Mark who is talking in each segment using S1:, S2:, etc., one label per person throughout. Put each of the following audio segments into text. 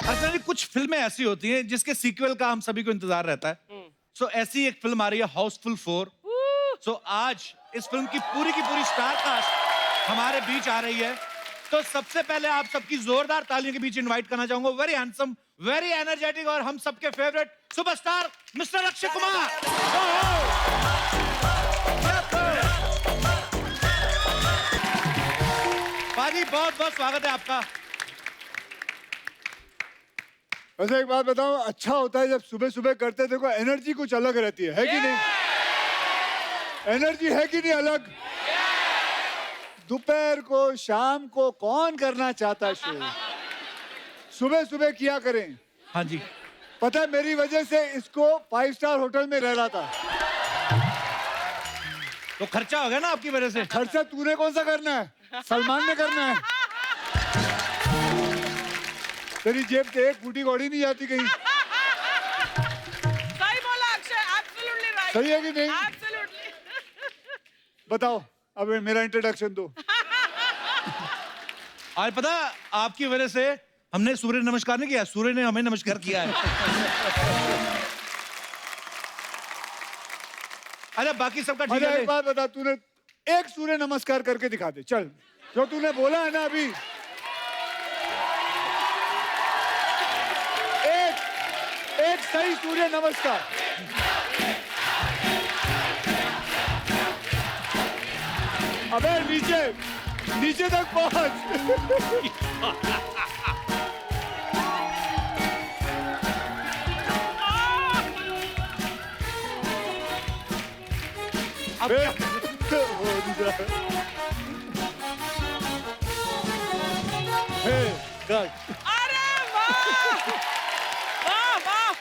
S1: अर्चना जी, कुछ फिल्में ऐसी होती हैं जिसके सीक्वल का हम सभी को इंतजार रहता है। सो ऐसी एक फिल्म आ रही है हाउसफुल 4। सो आज इस फिल्म की पूरी स्टार कास्ट हमारे बीच आ रही है। तो सबसे पहले आप सबकी जोरदार तालियों के बीच इनवाइट करना चाहूंगा वेरी हैंडसम, वेरी एनर्जेटिक और हम सबके favourite superstar mister Akshay Kumar. पाजी बहुत बहुत स्वागत है आपका।
S2: वैसे एक बात बताऊं, अच्छा होता है जब सुबह सुबह करते देखो एनर्जी कुछ अलग रहती है कि नहीं? एनर्जी है कि नहीं अलग? दोपहर को शाम को कौन करना चाहता शो? सुबह सुबह किया करें।
S1: हाँ जी,
S2: पता है मेरी वजह से इसको 5 स्टार होटल में रह रहा था।
S1: तो खर्चा हो गया ना आपकी वजह से।
S2: खर्चा तूने कौन सा करना है? सलमान ने करना है। तेरी जेब से एक फूटी कौड़ी नहीं जाती कहीं।
S3: सही बोला अक्षय, एब्सोल्युटली राइट।
S2: सही है कि नहीं?
S3: एब्सोल्युटली।
S2: बताओ अब मेरा इंट्रोडक्शन दो।
S1: आज पता आपकी वजह से हमने सूर्य नमस्कार नहीं किया, सूर्य ने हमें नमस्कार किया है। अरे बाकी सबका ठीक
S2: अच्छा
S1: है।
S2: एक बात बता, तूने एक सूर्य नमस्कार करके दिखा दे चल, जो तूने बोला है ना अभी। एक सही सूर्य नमस्कार। अबे नीचे नीचे तक पहुंच।
S1: अब
S3: अरे वाह वाह वाह।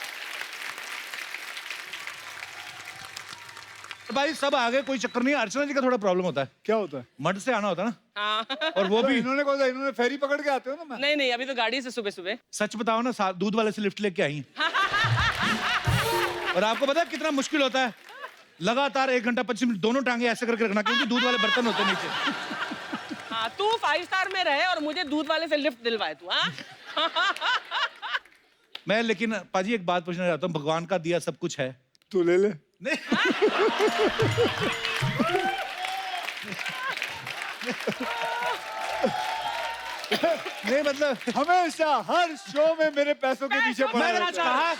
S1: भाई सब आगे कोई चक्कर नहीं है। अर्चना जी का थोड़ा प्रॉब्लम होता है,
S2: क्या होता है?
S1: मड से आना होता है ना।
S3: हाँ।
S1: और वो भी
S2: इन्होंने कौन सा, इन्होंने फेरी पकड़ के आते हो ना? मैं
S3: नहीं नहीं, अभी तो गाड़ी से सुबह सुबह।
S1: सच बताओ ना, दूध वाले से लिफ्ट लेके आई हैं। और आपको पता है कितना मुश्किल होता है लगातार 1 घंटा 25 मिनट दोनों टांगे ऐसे करके रखना, क्योंकि दूध वाले बर्तन होते हैं नीचे।
S3: हाँ, तू 5 स्टार में रहे और मुझे दूध वाले से लिफ्ट दिलवाए तू। हाँ।
S1: मैं लेकिन पाजी एक बात पूछना चाहता हूँ, भगवान का दिया सब कुछ है।
S2: तू ले ले।
S1: नहीं नहीं मतलब
S2: हमेशा हर शो में मेरे पैसों के पीछे पड़ा
S1: मैंने
S2: रहता है।
S1: कहा,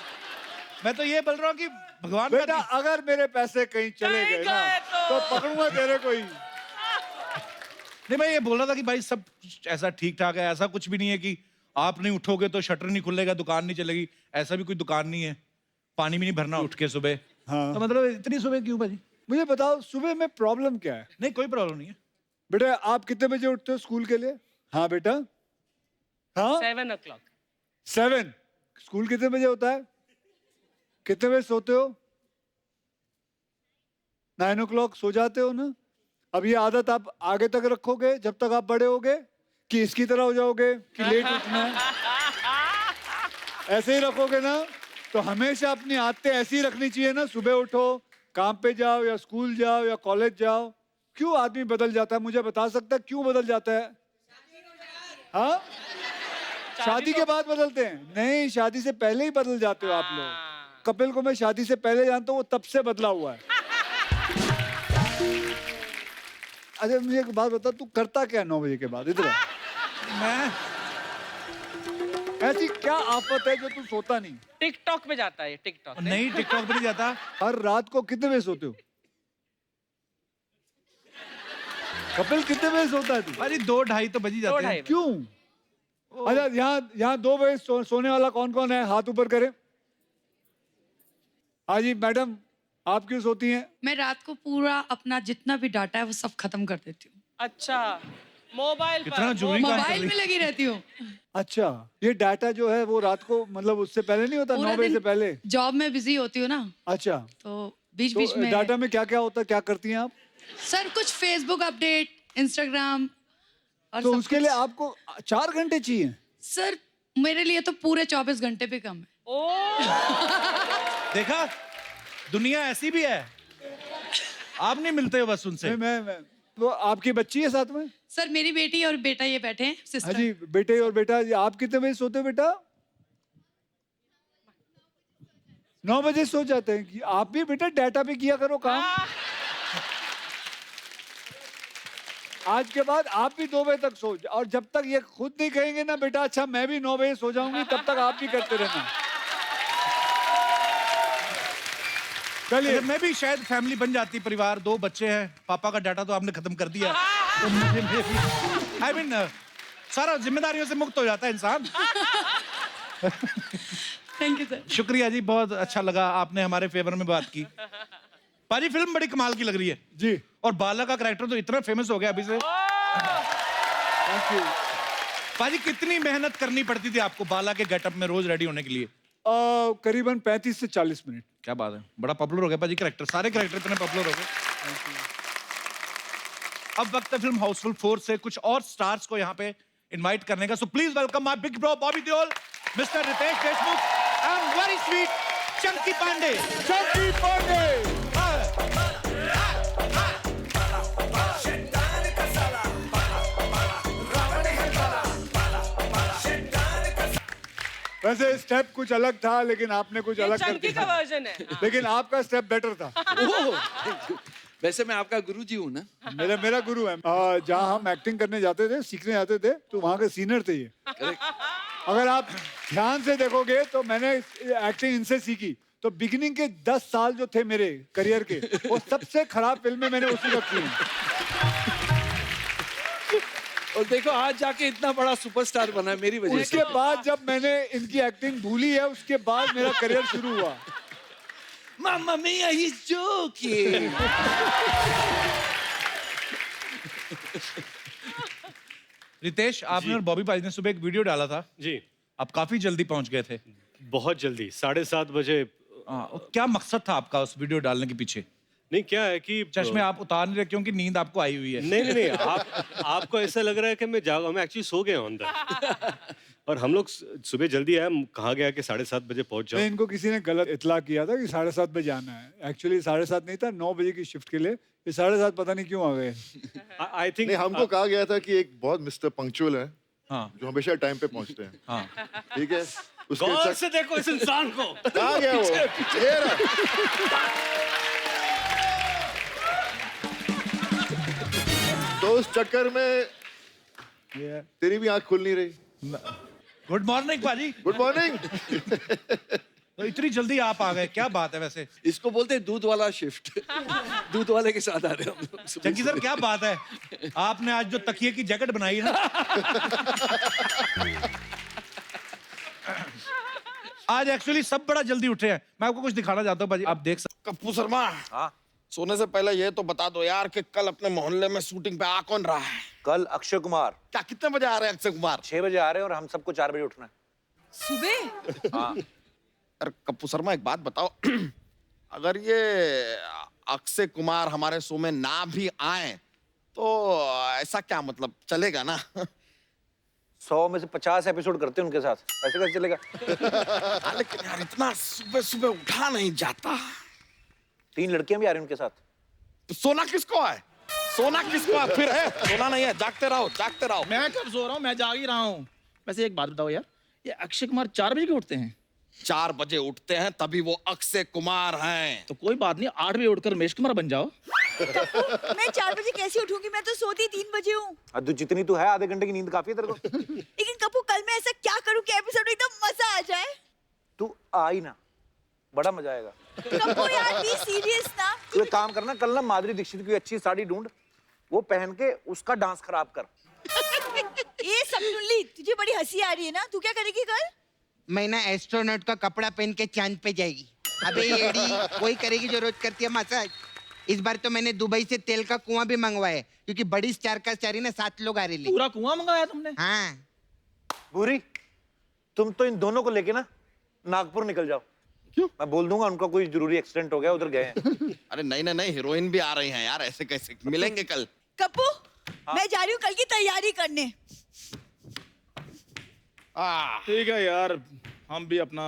S1: मैं तो ये बोल रहा हूँ कि भगवान का
S2: बेटा अगर मेरे पैसे कहीं चले
S3: कहीं
S2: गए ना
S3: गए
S2: तो
S3: तो
S2: पकड़ूंगा तेरे को ही।
S1: नहीं, मैं ये बोल रहा था कि भाई सब ऐसा ठीक ठाक है, ऐसा कुछ भी नहीं है कि आप नहीं उठोगे तो शटर नहीं खुलेगा, दुकान नहीं चलेगी। ऐसा भी कोई दुकान नहीं है, पानी भी नहीं भरना उठ के सुबह।
S2: हाँ।
S1: तो मतलब इतनी सुबह क्यों भाजी?
S2: मुझे बताओ सुबह में प्रॉब्लम क्या है?
S1: नहीं कोई प्रॉब्लम नहीं है।
S2: बेटा आप कितने बजे उठते हो स्कूल के लिए? हाँ बेटा, हाँ
S3: 7 o'clock।
S2: 7। स्कूल कितने बजे होता है? कितने बजे सोते हो? 9 o'clock सो जाते हो ना? अब ये आदत आप आगे तक रखोगे जब तक आप बड़े होगे, कि इसकी तरह हो जाओगे कि लेट उठना है? ऐसे ही रखोगे ना तो हमेशा अपनी आदतें ऐसी ही रखनी चाहिए ना। सुबह उठो, काम पे जाओ या स्कूल जाओ या कॉलेज जाओ। क्यों आदमी बदल जाता है? मुझे बता सकता है क्यों बदल जाता है? हाँ, शादी के बाद बदलते हैं? नहीं, शादी से पहले ही बदल जाते हो आप लोग। कपिल को मैं शादी से पहले जानता हूँ, वो तब से बदला हुआ है। अच्छा मुझे एक बात बता, तू करता क्या 9 बजे के बाद इधर?
S1: मैं
S2: ऐसी क्या आफत है जो तू सोता नहीं?
S3: टिकटॉक पे जाता है, टिकटॉक।
S1: नहीं टिकटॉक पे नहीं जाता।
S2: हर रात को कितने बजे सोते हो? कपिल कितने बजे सोता है तू?
S1: अरे 2-2:30 तो बज ही जाते हैं।
S3: 2-2:30
S2: क्यों? अच्छा यहाँ 2 बजे सोने वाला कौन कौन है? हाथ ऊपर करे। हाँ जी मैडम, आप क्यों सोती हैं?
S4: मैं रात को पूरा अपना जितना भी डाटा है वो सब खत्म कर देती हूँ।
S3: अच्छा, मोबाइल
S1: कितना
S3: पर
S1: जरूरी काम कर
S4: मोबाइल
S1: रही
S4: में लगी रहती हूँ।
S2: अच्छा, ये डाटा जो है वो रात को मतलब उससे पहले नहीं होता? 9 बजे से पहले?
S4: जॉब में बिजी होती हूँ ना,
S2: अच्छा,
S4: तो बीच
S2: तो
S4: बीच में
S2: डाटा में क्या क्या होता है, क्या करती हैं आप?
S4: सर कुछ फेसबुक अपडेट, इंस्टाग्राम और
S2: तो
S4: सब
S2: उसके
S4: कुछ।
S2: लिए आपको 4 घंटे चाहिए?
S4: सर मेरे लिए तो पूरे 24 घंटे भी कम है।
S3: ओ
S1: देखा, दुनिया ऐसी भी है, आप नहीं मिलते हो बस उनसे।
S2: मैं तो आपकी बच्ची है साथ में?
S4: सर मेरी बेटी और बेटा ये बैठे हैं,
S2: हाँ
S4: सिस्टर।
S2: जी, बेटे और बेटा। आप कितने बजे सोते हो बेटा? 9 बजे सो जाते हैं कि आप भी बेटा डाटा पे किया करो काम। आज के बाद आप भी 2 बजे तक सो और जब तक ये खुद नहीं कहेंगे ना बेटा अच्छा मैं भी 9 बजे सो जाऊंगी तब तक आप भी करते रहना। चलिए
S1: मैं भी शायद फैमिली बन जाती, परिवार, 2 बच्चे हैं, पापा का डाटा तो आपने खत्म कर दिया, तो मुझे भी आई मीन सारा जिम्मेदारियों से मुक्त हो जाता है इंसान।
S4: Thank you sir.
S1: शुक्रिया जी, बहुत अच्छा लगा, आपने हमारे फेवर में बात की। पाजी फिल्म बड़ी कमाल की लग रही है
S2: जी,
S1: और बाला का कैरेक्टर तो इतना फेमस हो गया अभी से।
S2: Thank you.
S1: पाजी कितनी मेहनत करनी पड़ती थी आपको बाला के गेटअप में रोज रेडी होने के लिए?
S2: करीबन 35 से 40 मिनट।
S1: क्या बात है, बड़ा पॉपुलर हो गया पाजी कैरेक्टर, सारे कैरेक्टर इतने पॉपुलर हो गए। अब वक्त है फिल्म हाउसफुल 4 से कुछ और स्टार्स को यहाँ पे इनवाइट करने का। So please welcome my big bro Bobby Deol, mister Ritesh Deshmukh and very sweet Chunky Pandey.
S2: Chunky Pandey. वैसे स्टेप कुछ अलग था लेकिन आपने कुछ अलग कर
S3: चंकी का
S2: दिया,
S3: वर्जन है।
S2: लेकिन आपका स्टेप बेटर था।
S5: वैसे मैं आपका गुरुजी हूँ ना।
S2: मेरा गुरु है। जहाँ हम एक्टिंग करने जाते थे, सीखने जाते थे, तो वहाँ के सीनियर थे ये। अगर आप ध्यान से देखोगे तो मैंने एक्टिंग इनसे सीखी। तो बिगिनिंग के 10 साल जो थे मेरे करियर के, वो सबसे खराब फिल्में मैंने उसी वक्त की हैं।
S5: और देखो आज जाके इतना बड़ा सुपरस्टार बना है मेरी वजह से।
S2: उसके बाद जब मैंने इनकी एक्टिंग भूली है, उसके बाद मेरा करियर शुरू हुआ।
S5: Mamma mia, he's joking.
S1: Ritesh, आपने और बॉबी पाजी ने सुबह एक वीडियो डाला था,
S6: जी
S1: आप काफी जल्दी पहुंच गए थे।
S6: बहुत जल्दी 7:30 बजे।
S1: क्या मकसद था आपका उस वीडियो डालने के पीछे?
S6: नहीं क्या है कि
S1: चश्मे आप उतार नहीं रहे क्योंकि नींद आपको आई हुई है।
S6: नहीं आपको ऐसा लग रहा है कि मैं एक्चुअली सो गया हूं अंदर। और हम लोग सुबह जल्दी आए, कहा गया कि 7:30 बजे पहुंच
S2: नहीं,
S6: जाओ।
S2: इनको किसी ने गलत इतला किया था कि 7:30 बजे आना है। एक्चुअली 7:30 नहीं था, 9 बजे की शिफ्ट के लिए। ये 7:30 पता नहीं क्यों आ गए।
S6: आई थिंक
S7: नहीं, हमको कहा गया था कि एक बहुत मिस्टर पंक्चुअल है
S1: हाँ
S7: जो हमेशा टाइम पे पहुंचते हैं।
S1: हाँ
S7: ठीक है, उसके
S6: गौर
S7: चक-
S6: से देखो इस इंसान को।
S7: कहाँ गया वो? ये रहा। तो उस चक्कर में तेरी भी आंख खुल नहीं रही।
S1: गुड मॉर्निंग पाजी।
S7: Good morning.
S1: तो इतनी जल्दी आप आ गए, क्या बात है? वैसे
S5: इसको बोलते हैं दूध वाला शिफ्ट। दूध वाले के साथ आ रहे हैं हम लोग सुबह
S1: चंकी सर,
S5: सुबह।
S1: क्या बात है, आपने आज जो तकिए की जैकेट बनाई है ना, आज एक्चुअली सब बड़ा जल्दी उठे हैं। मैं आपको कुछ दिखाना चाहता हूँ पाजी, आप देख सकते।
S8: कप्पू शर्मा, सोने से पहले ये तो बता दो यार कि कल अपने मोहल्ले में शूटिंग पे आ कौन रहा है?
S9: कल अक्षय कुमार
S8: क्या कितने बजे आ रहे हैं अक्षय कुमार?
S9: 6 बजे आ रहे हैं और हम सबको 4 बजे उठना है।
S4: सुबह?
S8: अरे कप्पू शर्मा एक बात बताओ, अगर ये अक्षय कुमार हमारे शो में ना भी आए तो ऐसा क्या मतलब चलेगा ना?
S9: 100 में से 50 एपिसोड करते हैं उनके साथ, ऐसे कैसे चलेगा?
S8: हाँ, लेकिन यार इतना सुबह सुबह उठा नहीं जाता।
S9: 3 लड़कियां भी आ रही हैं उनके साथ।
S8: तो सोना किसको है? सोना किसको है? फिर है सोना नहीं है, जागते रहो जागते रहो।
S10: मैं कब सो रहा हूँ, मैं जाग ही रहा हूँ। वैसे एक बात बताओ यार, ये अक्षय कुमार 4 बजे क्यों उठते हैं?
S8: 4 बजे उठते हैं तभी वो अक्षय कुमार हैं।
S10: तो कोई बात नहीं, 8 बजे उठकर रमेश कुमार बन जाओ।
S11: मैं 4 बजे कैसे उठूंगी? मैं तो सोती 3 बजे हूँ।
S9: अद्दू जितनी तू है, आधे घंटे की नींद काफी है तेरे को।
S11: लेकिन कपूर, कल मैं ऐसा क्या करूँ कि एपिसोड में एकदम मजा आ जाए?
S9: तू आई ना, बड़ा मजा आएगा।
S11: कपूर यार, बी सीरियस ना।
S9: तू एक काम करना, कल ना माधुरी दीक्षित की अच्छी साड़ी ढूंढ, वो पहन के उसका डांस खराब कर।
S11: ये सब सुन ली, तुझे बड़ी हंसी आ रही है ना? तू क्या करेगी कल?
S12: मैं ना एस्ट्रोनॉट का कपड़ा पहन के चांद पे जाएगी। अबे येड़ी, वही करेगी जो रोज करती है मसाज। इस बार तो मैंने दुबई से तेल का कुआं भी मंगवाया है, क्योंकि बड़ी स्टार का स्टारी ना 7 लोग आ रहे हैं।
S10: पूरा कुआं मंगाया तुमने?
S12: हाँ।
S9: भूरी, तुम तो इन दोनों को लेके ना नागपुर निकल जाओ।
S8: क्यों?
S9: मैं बोल दूंगा उनका कोई जरूरी एक्सीडेंट हो गया, उधर गए हैं।
S8: अरे नहीं, हीरोइन भी आ रही हैं यार, ऐसे कैसे मिलेंगे कल?
S11: कपूर, मैं जा रही हूँ कल की तैयारी करने।
S10: ठीक है यार, हम भी अपना।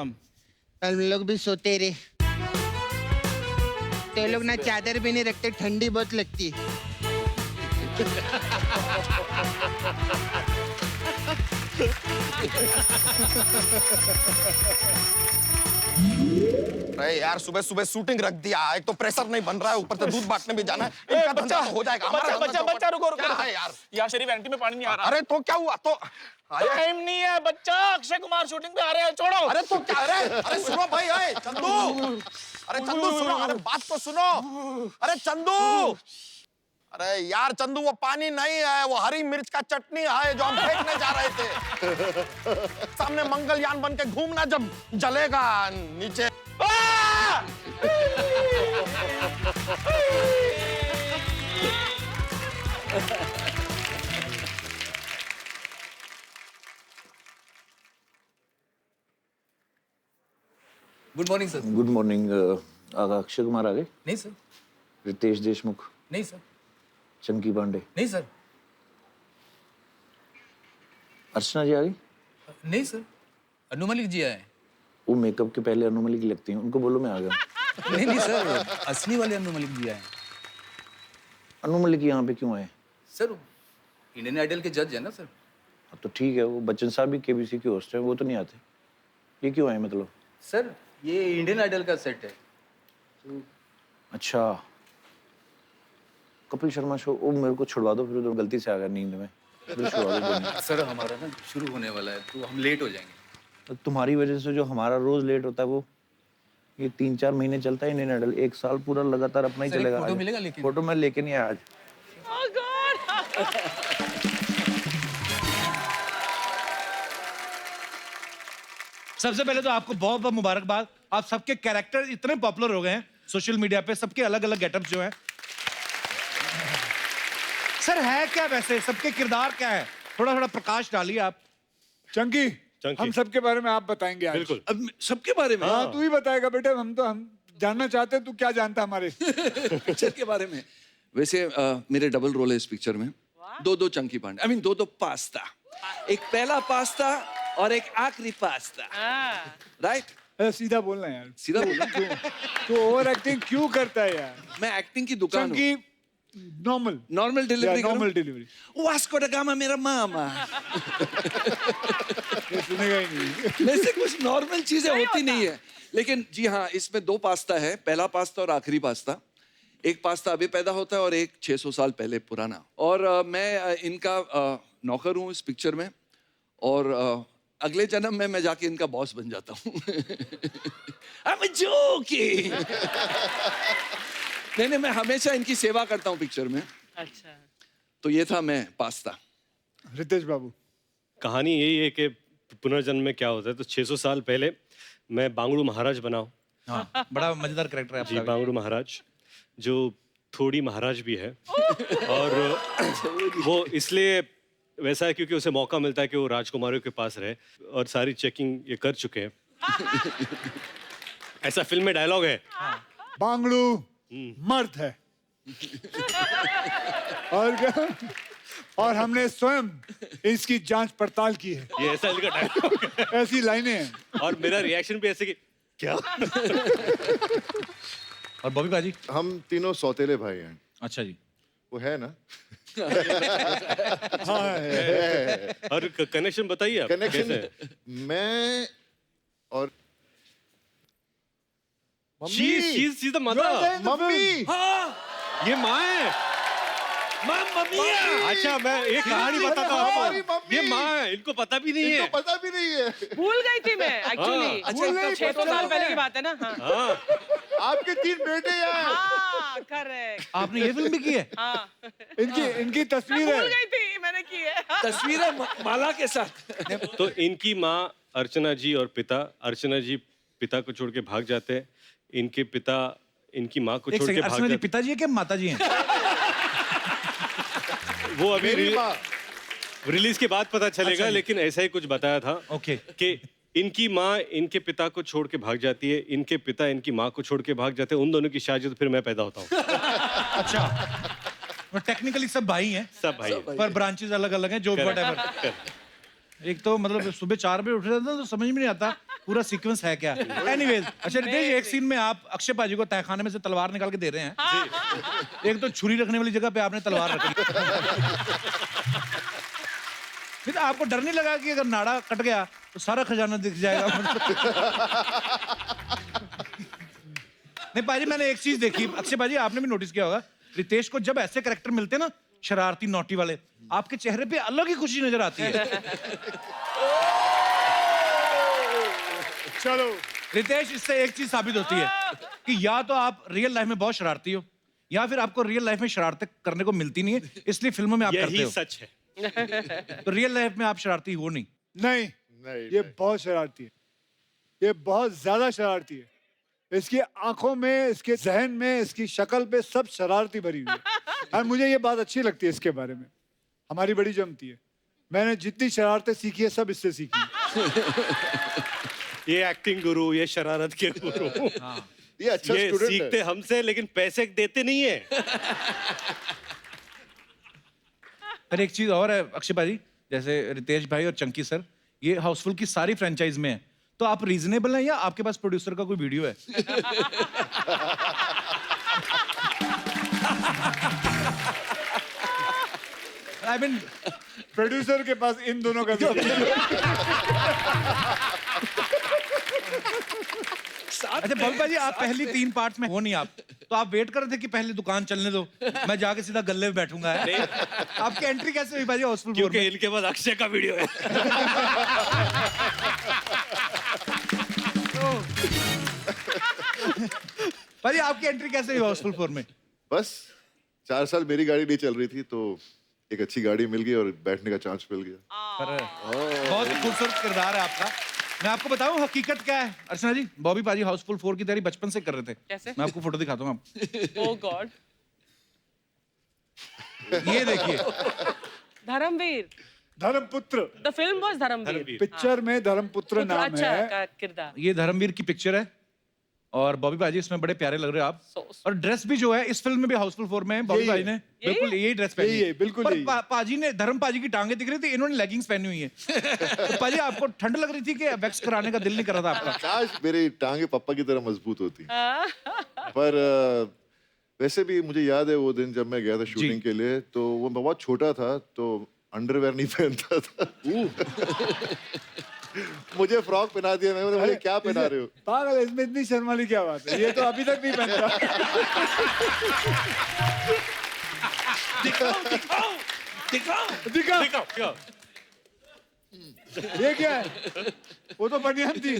S12: हम लोग भी सोते रहे। ते लोग ना चादर भी नहीं रखते, ठंडी बहुत लगती है।
S8: अरे यार सुबह सुबह शूटिंग रख दिया, एक तो प्रेशर नहीं बन रहा है, ऊपर से दूध बांटने भी जाना है। इनका धंधा तो हो जाएगा, हमारा धंधा
S3: बच्चा
S8: तो
S3: बच्चा रुको रुको
S8: क्या है यार?
S3: यहाँ शरीफ एंटी में पानी नहीं आ रहा।
S8: अरे तो क्या हुआ? तो
S3: टाइम नहीं है बच्चा, अक्षय कुमार शूटिंग पे आ रहे हैं, छोड़ो।
S8: अरे तो क्या? अरे सुनो भाई, अरे चंदू, अरे चंदू सुनो, अरे बात तो सुनो। अरे चंदू, अरे यार चंदू, वो पानी नहीं है, वो हरी मिर्च का चटनी है जो हम फेंकने जा रहे थे। सामने मंगलयान बन के घूमना, जब जलेगा नीचे।
S5: Good morning sir.
S9: Good morning. Akshay Kumar आ गए?
S5: नहीं सर।
S9: रितेश देशमुख?
S5: नहीं सर।
S9: चंकी पांडे?
S5: नहीं सर।
S9: अर्चना जी आ गई?
S5: नहीं सर। अनु मलिक जी आए।
S9: वो मेकअप के पहले अनु मलिक लगती हैं, उनको बोलो मैं आ गया।
S5: नहीं नहीं सर, असली वाले अनु मलिक जी आए।
S9: अनु मलिक यहाँ पे क्यों आए?
S5: सर इंडियन आइडल के जज है ना सर।
S9: हाँ, तो ठीक है, वो बच्चन साहब भी केबीसी के होस्ट हैं, वो तो नहीं आते। ये क्यों आए मतलब?
S5: सर ये इंडियन आइडल का सेट है।
S9: अच्छा, कपिल शर्मा शो, वो मेरे को छुड़वा दो, फिर तो गलती से आ गया नींद में, फिर छुड़वा दो नहीं।
S5: सर हमारा ना शुरू होने वाला है तो हम लेट हो जाएंगे।
S9: तो तुम्हारी वजह से जो हमारा रोज लेट होता है, वो ये 3-4 महीने चलता है इंडियन आइडल, 1 साल पूरा लगातार अपना ही
S5: सर, एक
S9: चलेगा।
S5: फोटो मिलेगा लेकिन?
S9: फोटो मैं लेके नहीं आया आज।
S3: Oh God!
S1: सबसे पहले तो आपको बहुत बहुत मुबारकबाद, आप सबके कैरेक्टर इतने पॉपुलर हो गए हैं सोशल मीडिया पे, सबके अलग अलग गेटअप्स जो हैं। सर है क्या वैसे, सबके किरदार क्या है? थोड़ा थोड़ा प्रकाश डालिए आप।
S2: चंकी,
S6: चंकी।
S2: हम सबके बारे में आप बताएंगे आज।
S6: बिल्कुल।
S5: अब सबके बारे में?
S2: हाँ, तू ही बताएगा बेटे, हम जानना चाहते हैं तू क्या जानता है हमारे
S5: पिक्चर के बारे में। वैसे मेरे डबल रोल है इस पिक्चर में। दो चंकी पांडे, आई मीन दो पास्ता। एक पहला पास्ता और एक आखिरी पास्ता। राइट?
S2: सीधा बोलना यार,
S5: सीधा बोलना।
S2: तू ओवर एक्टिंग क्यों करता है यार?
S5: मैं एक्टिंग की दुकान हूँ।
S2: Chunky
S5: normal delivery.
S2: Normal delivery
S5: Vasco दा गामा मेरा मामा।
S2: सुनेगा ही नहीं।
S5: वैसे कुछ नॉर्मल चीजें होती नहीं है, लेकिन जी हाँ, इसमें 2 पास्ता है, पहला पास्ता और आखिरी पास्ता। एक पास्ता अभी पैदा होता है और एक 600 साल पहले पुराना। और मैं इनका नौकर हूँ इस पिक्चर में, और अगले जन्म में मैं जाके इनका बॉस बन जाता हूँ। I'm joking। नहीं, मैं हमेशा इनकी सेवा करता हूँ पिक्चर में।
S3: अच्छा।
S5: तो ये था मैं पास्ता।
S2: रितेश बाबू,
S6: कहानी यही है कि पुनर्जन्म में क्या होता है। तो 600 साल पहले मैं बांगड़ू महाराज बना हूँ।
S1: हाँ, बड़ा मजेदार कैरेक्टर है
S6: जी,
S1: आपका।
S6: बांगड़ू महाराज, जो थोड़ी महाराज भी है। और वो इसलिए वैसा है क्योंकि उसे मौका मिलता है कि वो राजकुमारियों के पास रहे, और सारी चेकिंग ये कर चुके हैं। ऐसा फिल्म में डायलॉग है।
S2: बांगड़ू मर्द है और क्या? और हमने स्वयं इसकी जांच पड़ताल की है।
S6: ये ऐसा इनका डायलॉग है।
S2: ऐसी लाइनें हैं।
S6: और मेरा रिएक्शन भी ऐसे कि क्या।
S1: और बॉबी बाजी?
S7: हम तीनों सौतेले भाई हैं।
S1: अच्छा जी।
S7: वो है ना?
S2: हाँ, है।
S6: और कनेक्शन बताइए आप।
S7: कनेक्शन
S6: कैसे?
S7: मैं और
S6: She's the mother।
S7: मम्मी।
S6: ये माँ है।
S5: मम्मी।
S6: अच्छा, मैं एक कहानी बताता
S7: हमारी
S6: हूँ।
S7: मम्मी।
S6: ये माँ है, इनको पता भी नहीं है।
S7: इनको पता भी नहीं है।
S3: भूल गई थी मैं एक्चुअली।
S6: हाँ।
S2: भूल गई,
S3: 600 साल पहले की बात है ना। हाँ,
S6: हाँ,
S7: आपके 3 बेटे हैं।
S3: हाँ करेक्ट।
S1: आपने ये फिल्म भी की है?
S3: हाँ,
S2: इनकी तस्वीर
S3: भूल
S2: है।
S3: गई थी, मैंने की है।
S5: तस्वीर है माला के साथ।
S6: तो इनकी माँ अर्चना जी और पिता, अर्चना जी पिता को छोड़ के भाग जाते हैं, इनके पिता इनकी माँ को
S1: एक
S6: छोड़ के
S1: सेकंड,
S6: भाग
S1: अर्चना जी
S6: जाते
S1: पिताजी है कि माता जी हैं?
S6: वो अभी
S7: मेरी माँ।
S6: रिलीज के बाद पता चलेगा।
S1: अच्छा जी।
S6: लेकिन ऐसा ही कुछ बताया था।
S1: ओके।
S6: कि इनकी माँ इनके पिता को छोड़ के भाग जाती है, इनके पिता इनकी माँ को छोड़ के भाग जाते हैं, उन दोनों की शादी, तो फिर मैं पैदा होता हूँ।
S1: अच्छा, टेक्निकली सब भाई हैं,
S6: सब भाई हैं।
S1: पर ब्रांचेस अलग अलग हैं, जो व्हाटएवर। एक तो मतलब सुबह 4 बजे उठ रहे थे तो समझ में नहीं आता पूरा सीक्वेंस है क्या। एनीवेज, अच्छा रितेश, एक सीन में आप अक्षय पाजी को तहखाने में से तलवार निकाल के दे रहे हैं। एक तो छुरी रखने वाली जगह पे आपने तलवार रखी। फिर आपको डर नहीं लगा कि अगर नाड़ा कट गया तो सारा खजाना दिख जाएगा। नहीं पाजी, मैंने एक चीज देखी, अक्षय पाजी आपने भी नोटिस किया होगा, रितेश को जब ऐसे कैरेक्टर मिलते हैं ना, शरारती नोटी वाले, आपके चेहरे पे अलग ही खुशी नजर आती है।
S2: चलो
S1: रितेश, इससे एक चीज साबित होती है कि या तो आप रियल लाइफ में बहुत शरारती हो, या फिर आपको रियल लाइफ में शरारतें करने को मिलती नहीं है, इसलिए फिल्मों में आप करते
S6: यही
S1: हो।
S6: सच है।
S1: तो रियल लाइफ में आप शरारती हो नहीं।
S2: नहीं, ये बहुत शरारती है, ये बहुत ज्यादा शरारती है। इसकी आंखों में, इसके जहन में, इसकी शक्ल पे सब शरारती भरी हुई है। और मुझे ये बात अच्छी लगती है इसके बारे में, हमारी बड़ी जमती है। मैंने जितनी शरारतें सीखी है सब इससे सीखी है।
S6: ये एक्टिंग गुरु, ये शरारत के गुरु।
S7: ये अच्छा
S6: ये
S7: स्टूडेंट
S6: सीखते
S7: है।
S6: हमसे, लेकिन पैसे देते नहीं है।
S1: पर एक चीज और है अक्षय भाई, जैसे रितेश भाई और चंकी सर, ये हाउसफुल की सारी फ्रेंचाइज में है, तो आप रीजनेबल हैं या आपके पास प्रोड्यूसर का कोई वीडियो है? आई मीन
S2: प्रोड्यूसर के पास इन दोनों का वीडियो है।
S1: अच्छा बबी भाई, आप पहली 3 पार्ट्स में हो नहीं आप, तो आप वेट कर रहे थे कि पहले दुकान चलने दो, मैं जाके सीधा गल्ले में बैठूंगा। आपकी एंट्री कैसे हुई भाई हाउसफुल 4
S6: क्योंकि
S1: में?
S6: इनके पास अक्षय का वीडियो है।
S1: भाई आपकी एंट्री कैसे हुई हाउसफुल 4 में?
S7: बस 4 साल मेरी गाड़ी नहीं चल रही थी, तो एक अच्छी गाड़ी मिल गई और बैठने का चांस मिल गया।
S1: पर बहुत ही खूबसूरत किरदार है आपका। मैं आपको बताऊं हकीकत क्या है अर्चना जी, बॉबी पाजी हाउसफुल 4 की तैयारी बचपन से कर रहे थे।
S3: कैसे?
S1: मैं आपको फोटो दिखाता हूँ आप।
S3: Oh god.
S1: ये देखिए,
S3: Dharamveer.
S2: Dharamputra,
S3: the film was Dharamveer.
S2: Picture में धर्मपुत्र नाम
S3: अच्छा
S2: है।
S3: का किरदार।
S1: ये धर्मवीर की पिक्चर है और बॉबी पाजी इसमें बड़े प्यारे लग रहे हो आप। और ड्रेस भी जो है इस फिल्म में भी हाउसफुल 4 में बॉबी
S2: यही
S1: पाजी
S2: है।
S1: ने बिल्कुल यही ड्रेस पहनी
S2: यही है, बिल्कुल
S1: पर
S2: यही है।
S1: पाजी ने, धर्म पाजी की टांगे दिख रही थी, इन्होंने लेगिंग्स पहनी हुई है। तो पाजी आपको ठंड लग रही थी कि वैक्स कराने का दिल नहीं कर रहा था आपका?
S7: काश मेरी टांगे पापा की तरह मजबूत होती। पर वैसे भी मुझे याद है वो दिन जब मैं गया था शूटिंग के लिए, तो वो बहुत छोटा था, तो अंडरवेयर नहीं पहनता था। मुझे फ्रॉक पहना दिया, मैं बोला, भाई क्या पहना रहे हो?
S2: पागल, इसमें इतनी शर्म वाली क्या बात है? ये तो अभी तक नहीं पहनता। दिखाओ। ये क्या है? वो तो बनियान थी।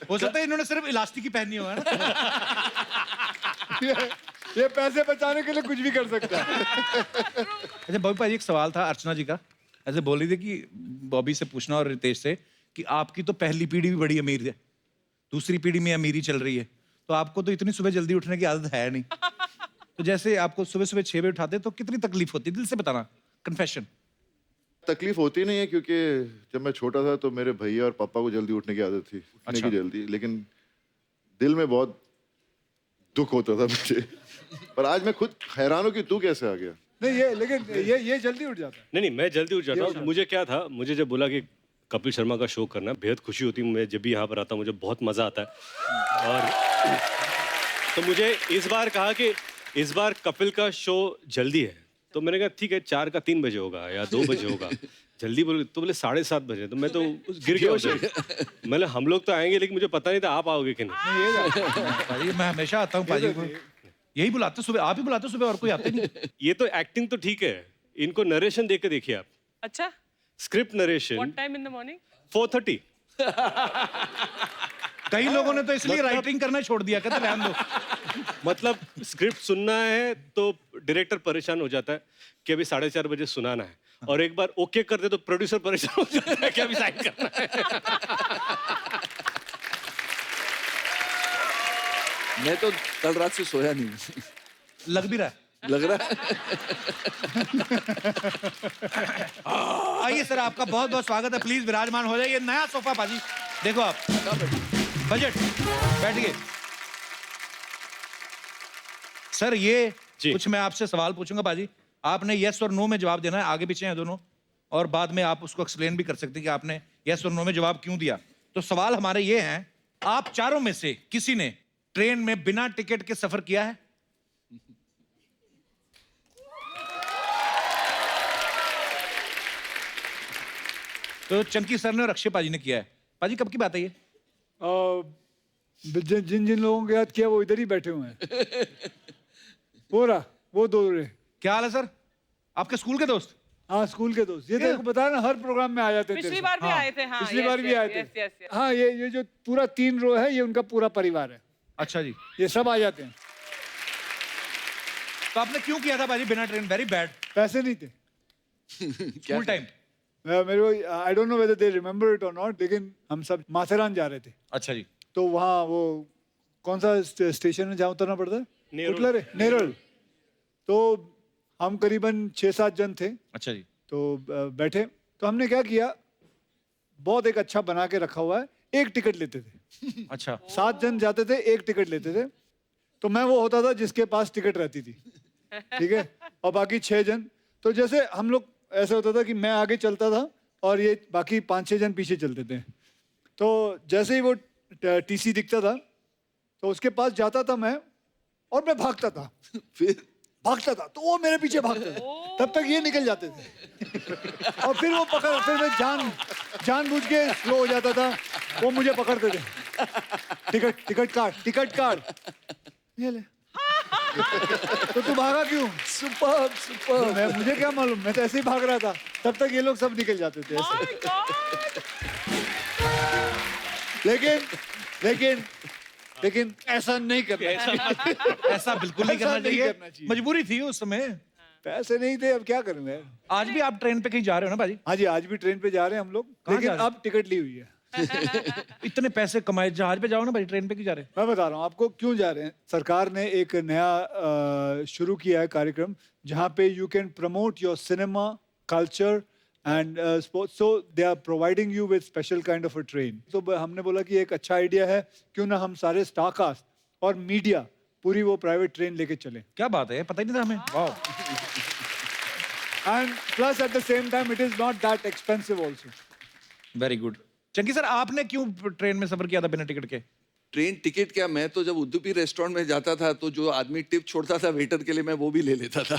S1: हो सकता है इन्होंने सिर्फ इलास्टिक ही पहनी हो, है ना?
S2: ये पैसे बचाने के लिए कुछ भी कर सकता है।
S1: अच्छा बॉबी पाजी, एक सवाल था अर्चना जी का, ऐसे बोल रही थी कि बॉबी से पूछना और रितेश से कि आपकी तो पहली पीढ़ी भी बड़ी अमीर है, दूसरी पीढ़ी में अमीरी चल रही है, तो आपको तो इतनी सुबह जल्दी उठने की आदत है नहीं, तो जैसे आपको सुबह सुबह 6 बजे उठाते तो कितनी तकलीफ होती है? दिल से बताना, कन्फेशन।
S7: तकलीफ होती नहीं है, क्योंकि जब मैं छोटा था तो मेरे भैया और पापा को जल्दी उठने की आदत थी, उठने की जल्दी, लेकिन दिल में बहुत दुख होता था मुझे। पर आज मैं खुद हैरान हूँ कि तू कैसे आ गया।
S2: नहीं ये, लेकिन ये जल्दी उठ जाता है।
S6: नहीं, मैं जल्दी उठ जाता हूँ। मुझे क्या था, मुझे जब बोला कि कपिल शर्मा का शो करना, बेहद खुशी होती है। मैं जब भी यहाँ पर आता हूँ मुझे बहुत मज़ा आता है। और तो मुझे इस बार कहा कि इस बार कपिल का शो जल्दी है, तो मैंने कहा ठीक है 4 का 3 बजे होगा या 2 बजे होगा। जल्दी बोले तो बोले 7:30 बजे, तो मैं तो गिर गया उधर। मैंने हम लोग तो आएंगे, लेकिन मुझे पता नहीं था आप आओगे कि नहीं।
S1: पाजी मैं हमेशा आता हूँ पाजी को, यही बुलाते सुबह, आप ही बुलाते सुबह, और कोई आते नहीं।
S6: ये तो एक्टिंग तो ठीक है, इनको नरेशन देख के देखिए आप।
S3: अच्छा,
S6: script narration.
S3: What time in the morning?
S6: 4:30।
S1: कई लोगों ने तो इसलिए राइटिंग करना छोड़ दिया, कहते रहने दो।
S6: मतलब स्क्रिप्ट सुनना है तो डायरेक्टर परेशान हो जाता है कि अभी 4:30 बजे सुनाना है, और एक बार ओके कर दे तो प्रोड्यूसर परेशान हो जाता है कि अभी साइन करना है।
S5: मैं तो कल रात से सोया नहीं।
S1: लग भी रहा है।
S5: लग रहा है।
S1: आइए सर, आपका बहुत बहुत स्वागत है, प्लीज विराजमान हो जाइए। नया सोफा पाजी, देखो आप, बजट, बैठिए। सर ये कुछ मैं आपसे सवाल पूछूंगा पाजी, आपने यस और नो में जवाब देना है, आगे पीछे हैं दोनों, और बाद में आप उसको एक्सप्लेन भी कर सकते हैं कि आपने यस और नो में जवाब क्यों दिया। तो सवाल हमारे ये हैं, आप चारों में से किसी ने ट्रेन में बिना टिकट के सफर किया है? तो चंकी सर ने और अक्षय पाजी ने किया है। पाजी कब की बात है ये?
S2: जिन जिन लोगों के याद किया वो इधर ही बैठे हुए हैं। वो दो रहे।
S1: क्या हाल है सर? आपके स्कूल के दोस्त?
S2: हाँ, स्कूल के दोस्त। ये तेरे को बता ना, हर प्रोग्राम में आ जाते थे।
S3: पिछली बार भी आए थे। हाँ,
S2: पिछली बार भी आए थे। हाँ, ये जो पूरा 3 रो है, ये उनका पूरा परिवार है।
S1: अच्छा जी।
S2: ये सब आ जाते हैं।
S1: तो आपने क्यों किया था बाजी बिना ट्रेन? Very bad.
S2: पैसे नहीं थे।
S1: School time.
S2: मेरे को I don't know whether they remember it और नॉट, लेकिन हम सब माथेरान जा रहे थे।
S1: अच्छा जी।
S2: तो वहाँ वो कौन सा स्टेशन है जहाँ उतरना पड़ता है? नेरल। तो हम करीबन 6-7 जन थे।
S1: अच्छा जी।
S2: तो बैठे, तो हमने क्या किया, बहुत एक अच्छा बना के रखा हुआ है, एक टिकट लेते थे।
S1: अच्छा।
S2: 7 जन जाते थे, एक टिकट लेते थे। तो मैं वो होता था जिसके पास टिकट रहती थी, ठीक है, और बाकी 6 जन। तो जैसे हम लोग, ऐसा होता था कि मैं आगे चलता था और ये बाकी 5-6 जन पीछे चलते थे। तो जैसे ही वो टीसी दिखता था तो उसके पास जाता था मैं, और मैं भागता था।
S5: फिर
S2: भागता था तो वो मेरे पीछे भागता था, तब तक ये निकल जाते थे। और फिर वो फिर मैं जानबूझ के स्लो हो जाता था, वो मुझे पकड़ते थे। टिकट कार्ड ये ले। तो तू भागा क्यों? सुपर। मुझे क्या मालूम, मैं तो ऐसे ही भाग रहा था, तब तक ये लोग सब निकल जाते थे ऐसे। लेकिन ऐसा नहीं करना।
S1: ऐसा बिल्कुल नहीं करना चाहिए। मजबूरी थी उस समय,
S2: पैसे नहीं थे, अब क्या करें मैं।
S1: आज भी आप ट्रेन पे कहीं जा रहे हो ना बाजी?
S2: हाँ जी, आज भी ट्रेन पे जा रहे हैं हम लोग, लेकिन अब टिकट ली हुई है।
S1: इतने पैसे कमाए, जहाज पे जाओ ना भाई, ट्रेन पे क्यों जा रहे हैं?
S2: मैं बता रहा हूँ आपको क्यों जा रहे हैं। सरकार ने एक नया शुरू किया है कार्यक्रम, जहाँ पे you can promote your cinema, culture and sports. So they are providing you with special kind of a train. तो हमने बोला कि एक अच्छा आइडिया है, क्यों ना हम सारे स्टार कास्ट और मीडिया पूरी वो प्राइवेट ट्रेन लेके चले।
S1: क्या बात है, पता ही नहीं था हमें। Wow.
S2: And plus at the same time it is not that expensive also.
S1: Very good. Chunky sir, आपने क्यों ट्रेन में सफर किया था बिना टिकट के?
S5: ट्रेन टिकट क्या, मैं तो जब उडुपी रेस्टोरेंट में जाता था तो जो आदमी टिप छोड़ता था वेटर के लिए, मैं वो भी ले लेता था।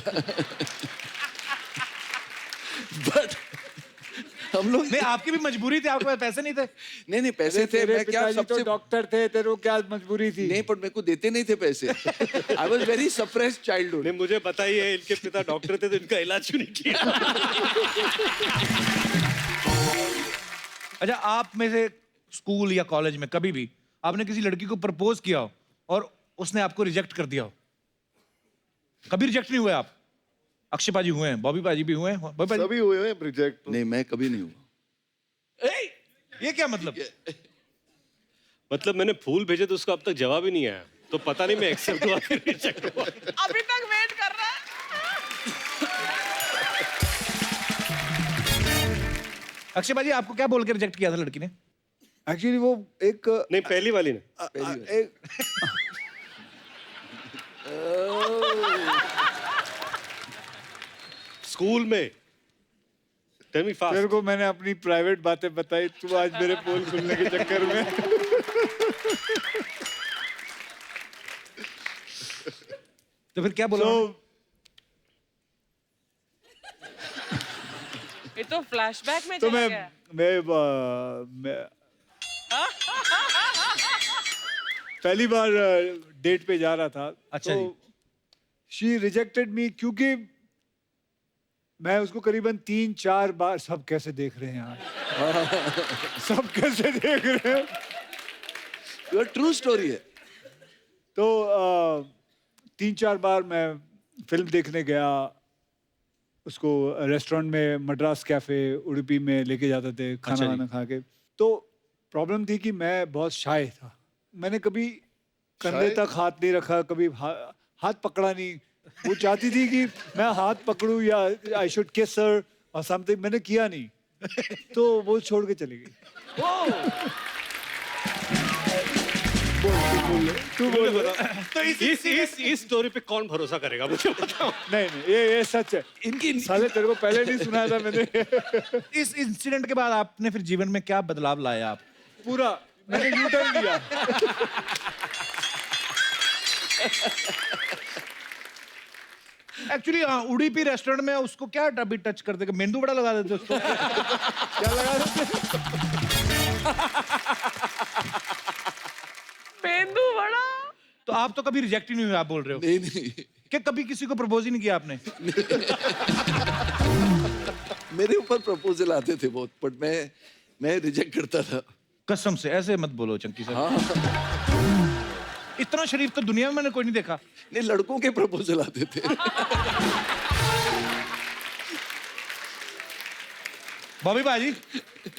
S5: बट हम लोग
S1: नहीं, आपकी भी मजबूरी थी, आपके पास पैसे नहीं थे?
S2: नहीं
S5: पैसे थे। मैं क्या
S2: सबसे डॉक्टर थे, तेरे को क्या मजबूरी थी?
S5: नहीं, पर मेरे को देते नहीं थे पैसे। I was very suppressed childhood.
S6: नहीं, मुझे पता ही है इनके पिता डॉक्टर थे, तो इनका इलाज क्यों नहीं किया?
S1: अच्छा, आप में से स्कूल या कॉलेज में कभी भी आपने किसी लड़की को प्रपोज किया हो और उसने आपको रिजेक्ट कर दिया हो? कभी रिजेक्ट नहीं हुए आप? अक्षय पाजी हुए हैं, बॉबी पाजी भी हुए हैं,
S7: सभी हुए हैं रिजेक्ट।
S5: नहीं, मैं कभी नहीं हुआ।
S1: ये क्या मतलब?
S6: मतलब मैंने फूल भेजे तो उसका अब तक जवाब ही नहीं आया, तो पता नहीं मैं एक्सेप्ट हुआ कि रिजेक्ट हुआ।
S3: अभी तक वेट कर रहा है।
S1: अक्षय पाजी, आपको क्या बोल के रिजेक्ट किया था लड़की ने?
S2: एक्चुअली वो एक
S6: नहीं, पहली वाली ने। स्कूल में। Tell me fast.
S2: तेरे को मैंने अपनी प्राइवेट बातें बताई, तू आज मेरे पोल खुलने के चक्कर में।
S1: तो फिर क्या बोला?
S3: ये तो फ्लैशबैक में
S2: तो
S3: चला गया।
S2: मैं पहली बार डेट पे जा रहा था।
S1: अच्छा
S2: तो शी रिजेक्टेड मी, क्योंकि मैं उसको करीबन 3-4 बार, सब कैसे देख रहे हैं यार। सब कैसे देख रहे हैं।
S5: ये ट्रू स्टोरी है।
S2: तो 3-4 बार मैं फिल्म देखने गया, उसको रेस्टोरेंट में, मद्रास कैफे उडुपी में लेके जाते थे खाना वाना खा के। तो प्रॉब्लम थी कि मैं बहुत शाय था, मैंने कभी कंधे तक हाथ नहीं रखा, कभी हाथ पकड़ा नहीं। वो चाहती थी कि मैं हाथ पकड़ूं या आई शुड किस हर और समथिंग, मैंने किया नहीं। तो वो छोड़ के चली गई। तू बोल।
S6: तो इस स्टोरी पे कौन भरोसा करेगा, मुझे बताओ।
S2: नहीं, ये सच है।
S5: इनकी
S2: साले तेरे को पहले नहीं सुनाया था मैंने।
S1: इस इंसिडेंट के बाद आपने फिर जीवन में क्या बदलाव लाया? आप
S2: पूरा मैंने यू टर्न लिया।
S1: एक्चुअली उडुपी रेस्टोरेंट में उसको क्या अभी टच करते, मेंदू बड़ा लगा देते उसको?
S2: क्या लगा देते?
S1: आप तो कभी रिजेक्ट ही नहीं हुए, आप बोल रहे हो
S5: नहीं नहीं,
S1: कि कभी किसी को प्रपोज ही नहीं किया आपने?
S5: मेरे ऊपर प्रपोजल आते थे बहुत, बट मैं रिजेक्ट करता था।
S1: कसम से ऐसे मत बोलो चंकी सर।
S5: हाँ,
S1: इतना शरीफ तो दुनिया में मैंने कोई नहीं देखा।
S5: नहीं, लड़कों के प्रपोजल आते थे।
S1: बॉबी भाजी,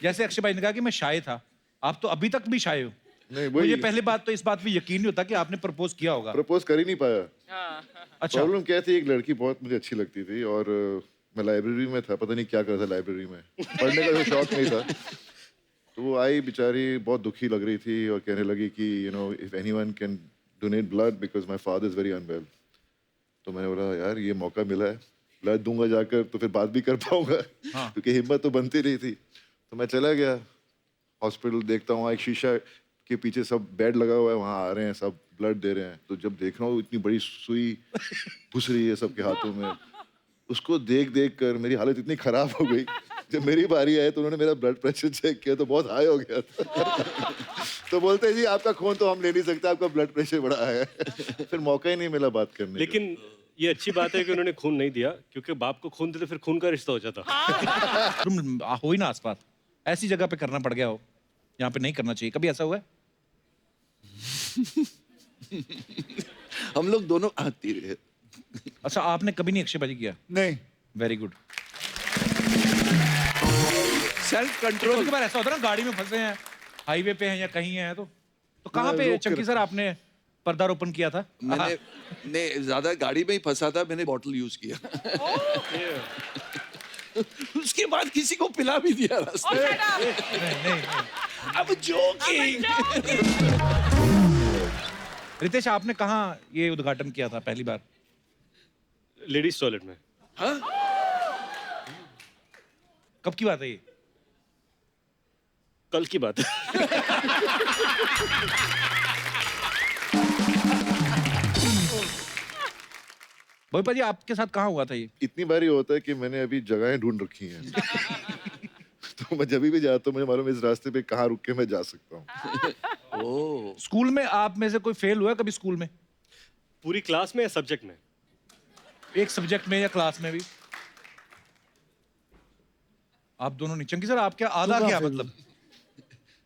S1: जैसे अक्षय भाई ने कहा कि मैं शाय था, आप तो अभी तक भी शाय हो।
S7: नहीं,
S1: मुझे
S7: वही
S1: पहली बात तो इस बात पे यकीन नहीं होता कि आपने प्रपोज किया होगा।
S7: प्रपोज कर ही नहीं पाया।
S1: अच्छा,
S7: प्रॉब्लम क्या थी, एक लड़की बहुत मुझे अच्छी लगती थी और मैं लाइब्रेरी में था, पता नहीं क्या कर रहा था लाइब्रेरी में, पढ़ने का जो शौक नहीं था। तो वो आई बेचारी, बहुत दुखी लग रही थी और कहने लगी कि you know if anyone can donate blood because my father is very unwell. तो मैंने बोला यार ये मौका मिला है, ब्लड दूंगा जाकर तो फिर बात भी कर पाऊंगा, क्योंकि हिम्मत तो बनती नहीं थी। तो मैं चला गया हॉस्पिटल, देखता हूँ एक शीशा के पीछे सब बेड लगा हुआ है, वहाँ आ रहे हैं सब ब्लड दे रहे हैं। तो जब देख रहा हूँ इतनी बड़ी सुई घुस रही है सबके हाथों में, उसको देख देख कर मेरी हालत इतनी खराब हो गई। जब मेरी बारी आई तो उन्होंने मेरा ब्लड प्रेशर चेक किया तो बहुत हाई हो गया था। तो बोलते हैं जी आपका खून तो हम ले नहीं सकते, आपका ब्लड प्रेशर बड़ा है। फिर मौका ही नहीं मिला बात करने का।
S6: लेकिन ये अच्छी बात है कि उन्होंने खून नहीं दिया, क्योंकि बाप को खून देते फिर खून का रिश्ता हो जाता।
S1: तुम हो ही ना आसपास, ऐसी जगह पे करना पड़ गया हो, यहाँ पे नहीं करना चाहिए। कभी ऐसा हुआ है?
S5: हम लोग दोनों आती रहे।
S1: अच्छा, आपने कभी नहीं अक्षयबाजी किया?
S2: नहीं।
S1: Very good.
S5: Self control.
S1: कभी बार ऐसा होता है ना, गाड़ी में फंसे हैं, हाईवे पे हैं या कहीं हैं, तो कहाँ पे चंकी सर आपने पर्दारोपण किया था?
S5: मैंने ज्यादा गाड़ी में ही फंसा था, मैंने बॉटल यूज किया। उसके बाद किसी को पिला भी दिया रास्ते में। अब जोकिंग।
S1: रितेश, आपने कहाँ ये उद्घाटन किया था पहली बार?
S6: लेडीज टॉयलेट में।
S5: हाँ?
S1: कब की बात है ये?
S6: कल की बात है।
S1: भोपाल जी, आपके साथ कहाँ हुआ था ये?
S7: इतनी बार ये होता है कि मैंने अभी जगहें ढूंढ रखी हैं। तो मैं जब भी जाता हूँ मुझे मालूम है इस रास्ते पे कहाँ रुक के मैं जा सकता हूँ।
S5: ओह,
S1: स्कूल में आप में से कोई फेल हुआ है कभी स्कूल में?
S6: पूरी क्लास में या सब्जेक्ट में?
S1: एक सब्जेक्ट में या क्लास में भी? आप दोनों नहीं। चंकी सर, आप क्या आधा क्या मतलब?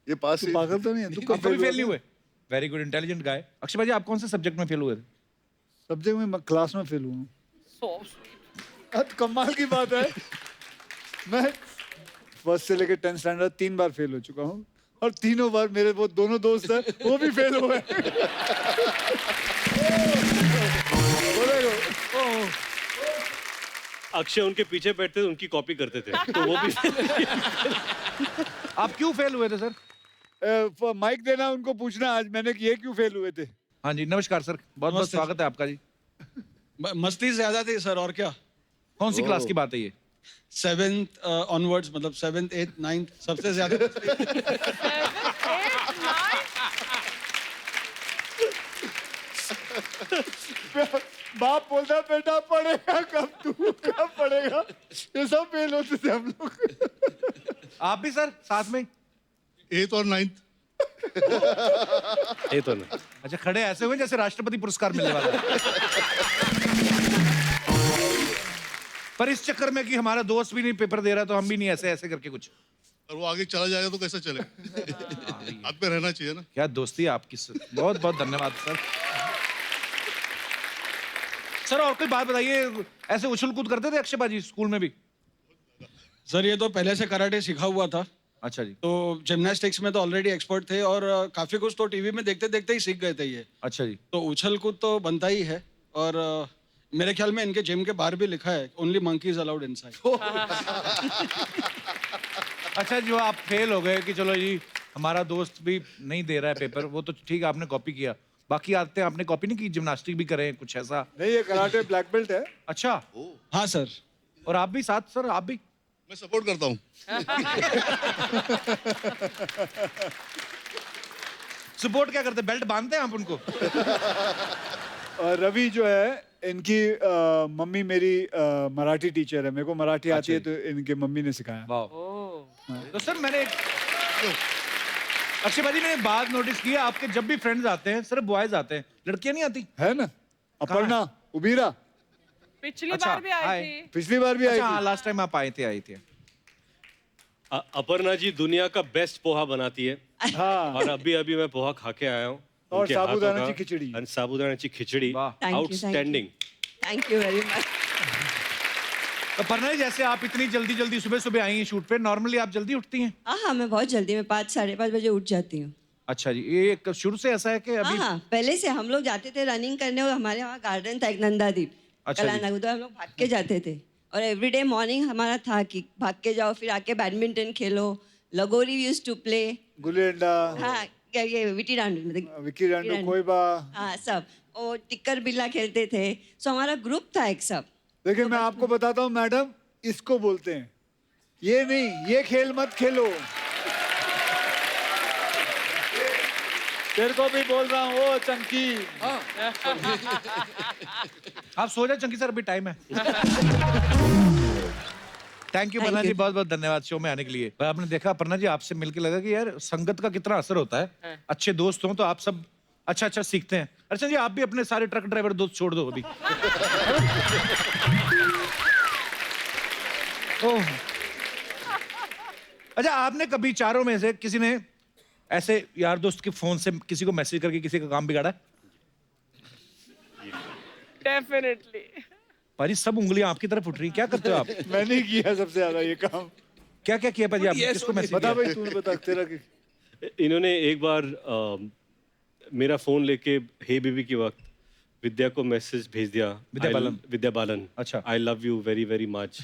S7: ये पास
S2: तू
S7: ही
S2: पागल तो नहीं है? तू
S1: आप कभी फेल नहीं हुए? वेरी गुड, इंटेलिजेंट गाय। अक्षय भाई, आप कौन से सब्जेक्ट में फेल हुए थे?
S2: सब्जेक्ट में क्लास में फेल हुआ। कमाल की बात है, मैं फर्स्ट से लेकर 10th स्टैंडर्ड 3 बार फेल हो चुका हूँ और तीनों बार मेरे वो दोनों दोस्त हैं वो भी फेल हुए।
S6: अक्षय उनके पीछे बैठते थे, उनकी कॉपी करते थे, तो वो भी।
S1: आप क्यों फेल हुए थे सर?
S2: माइक देना उनको पूछना आज मैंने कि ये क्यों फेल हुए थे।
S1: हाँ जी, नमस्कार सर, बहुत बहुत स्वागत है आपका जी।
S10: मस्ती ज्यादा थी सर, और क्या।
S1: कौन सी क्लास की बात है ये?
S10: 7th ऑनवर्ड्स, मतलब 7th 8th 9th सबसे ज्यादा।
S2: बाप बोलता बेटा पढ़ेगा कब, तू कब पढ़ेगा, ये सब फेल होते थे हम लोग।
S1: आप भी सर साथ में?
S10: 8th और 9th।
S6: ये तो नहीं।
S1: अच्छा, खड़े ऐसे हुए जैसे राष्ट्रपति पुरस्कार मिलने वाला है। पर इस चक्कर में कि हमारा दोस्त भी नहीं पेपर दे रहा तो हम भी नहीं, ऐसे ऐसे करके कुछ।
S10: और वो आगे चला जाएगा तो कैसे चले। हाथ पे रहना चाहिए ना।
S1: क्या दोस्ती है आपकी सर, बहुत बहुत धन्यवाद सर। सर और कोई बात बताइए, ऐसे उछल कूद करते थे अक्षय बाजी स्कूल में भी?
S10: सर ये तो पहले से कराटे सीखा हुआ था,
S1: अच्छा जी।
S10: तो जिम्नास्टिक्स में तो ऑलरेडी एक्सपर्ट थे और काफी कुछ तो टीवी में देखते देखते ही सीख गए थे ये।
S1: अच्छा जी।
S10: तो उछल कूद तो बनता ही है, और मेरे ख्याल में इनके जिम के बाहर भी लिखा है ओनली मंकीज अलाउड इनसाइड।
S1: अच्छा, जो आप फेल हो गए कि चलो जी हमारा दोस्त भी नहीं दे रहा है पेपर, वो तो ठीक है आपने कॉपी किया, बाकी आते हैं आपने कॉपी नहीं की, जिम्नास्टिक भी करें कुछ ऐसा?
S2: नहीं, ये कराटे ब्लैक बेल्ट है।
S1: अच्छा।
S10: हाँ सर।
S1: और आप भी साथ सर, आप भी?
S10: मैं सपोर्ट करता हूँ।
S1: सपोर्ट क्या करते, बेल्ट बांधते हैं आप उनको?
S2: और रवि जो है इनकी मम्मी मेरी मराठी टीचर है, मेरे को मराठी आती है तो इनके मम्मी ने सिखाया।
S1: वाह। तो सर मैंने अक्षय भाजी मैंने एक बात नोटिस की है, आपके जब भी फ्रेंड्स आते हैं सिर्फ बॉयज आते हैं, लड़कियां नहीं आती?
S2: है ना अपर्णा उबीरा
S3: पिछली
S1: अच्छा,
S3: बार भी आई
S1: हाय।
S3: थी।
S2: पिछली बार भी आई
S1: अच्छा हाँ,
S2: थी।
S1: लास्ट टाइम आप आई थे।
S6: अपर्णा जी दुनिया का बेस्ट पोहा बनाती है
S2: हाँ
S6: और अभी अभी मैं पोहा खा के आया हूँ
S2: और
S6: उनके हाथों
S2: साबूदाना
S6: का।
S2: की खिचड़ी।
S6: और साबूदाना की खिचड़ी
S1: वाह।
S6: Outstanding.
S11: Thank you very much.
S1: तो पर्णा जी, जैसे आप इतनी जल्दी सुबह आई हैं शूट पे, नॉर्मली आप जल्दी उठती हैं?
S11: हाँ, मैं बहुत जल्दी, मैं 5 साढ़े 5 बजे उठ जाती हूँ।
S1: अच्छा जी, ये शुरू से ऐसा है कि अभी?
S11: हाँ, पहले से हम लोग जाते थे रनिंग करने और हमारे वहाँ गार्डन था एक नंदादीप,
S1: अच्छा जी।
S11: कलाना, उधर हम लोग भाग के जाते थे और एवरीडे मॉर्निंग हमारा था कि भाग के जाओ, फिर आके बैडमिंटन खेलो, लगोरी we used to play.
S2: Gulli danda,
S11: हाँ, ये विटी डांडू, मतलब
S2: विक्की डांडू, कोईबा।
S11: हाँ सब, और टिक्कर बिल्ला खेलते थे। सो हमारा ग्रुप था एक सब।
S2: देखिए मैं आपको बताता हूँ मैडम, इसको बोलते हैं, ये नहीं, ये खेल मत खेलो। तेरे को भी बोल रहा हूँ, ओ चंकी।
S1: आप सो जाए चंकी सर, अभी टाइम है। Thank you
S11: Thank
S1: Parna ji,
S11: you.
S1: बहुत बहुत धन्यवाद शो में आने के लिए। और आपने देखा पर्णा जी, आपसे मिलके लगा कि यार संगत का कितना असर होता है। अच्छे दोस्त हों तो आप सब अच्छा सीखते हैं। अर्चना जी, आप भी अपने सारे ट्रक ड्राइवर दोस्त छोड़ दो अभी। ओह, अच्छा, आपने कभी चारों में से किसी ने ऐसे यार दोस्त के फोन से किसी को मैसेज करके किसी का काम बिगाड़ा?
S3: डेफिनेटली।
S1: पाजी सब उंगलियां आपकी तरफ उठ रही, क्या करते हो आप?
S2: मैंने किया सबसे ज्यादा ये काम।
S1: क्या किया पाजी आपने? किसको मैसेज
S2: बता
S1: किया?
S2: भाई, तूने बता तेरा
S6: इन्होंने एक बार मेरा फोन लेके हे बेबी के वक्त विद्या को मैसेज भेज दिया। विद्या बालन।
S1: अच्छा।
S6: I love you very very much.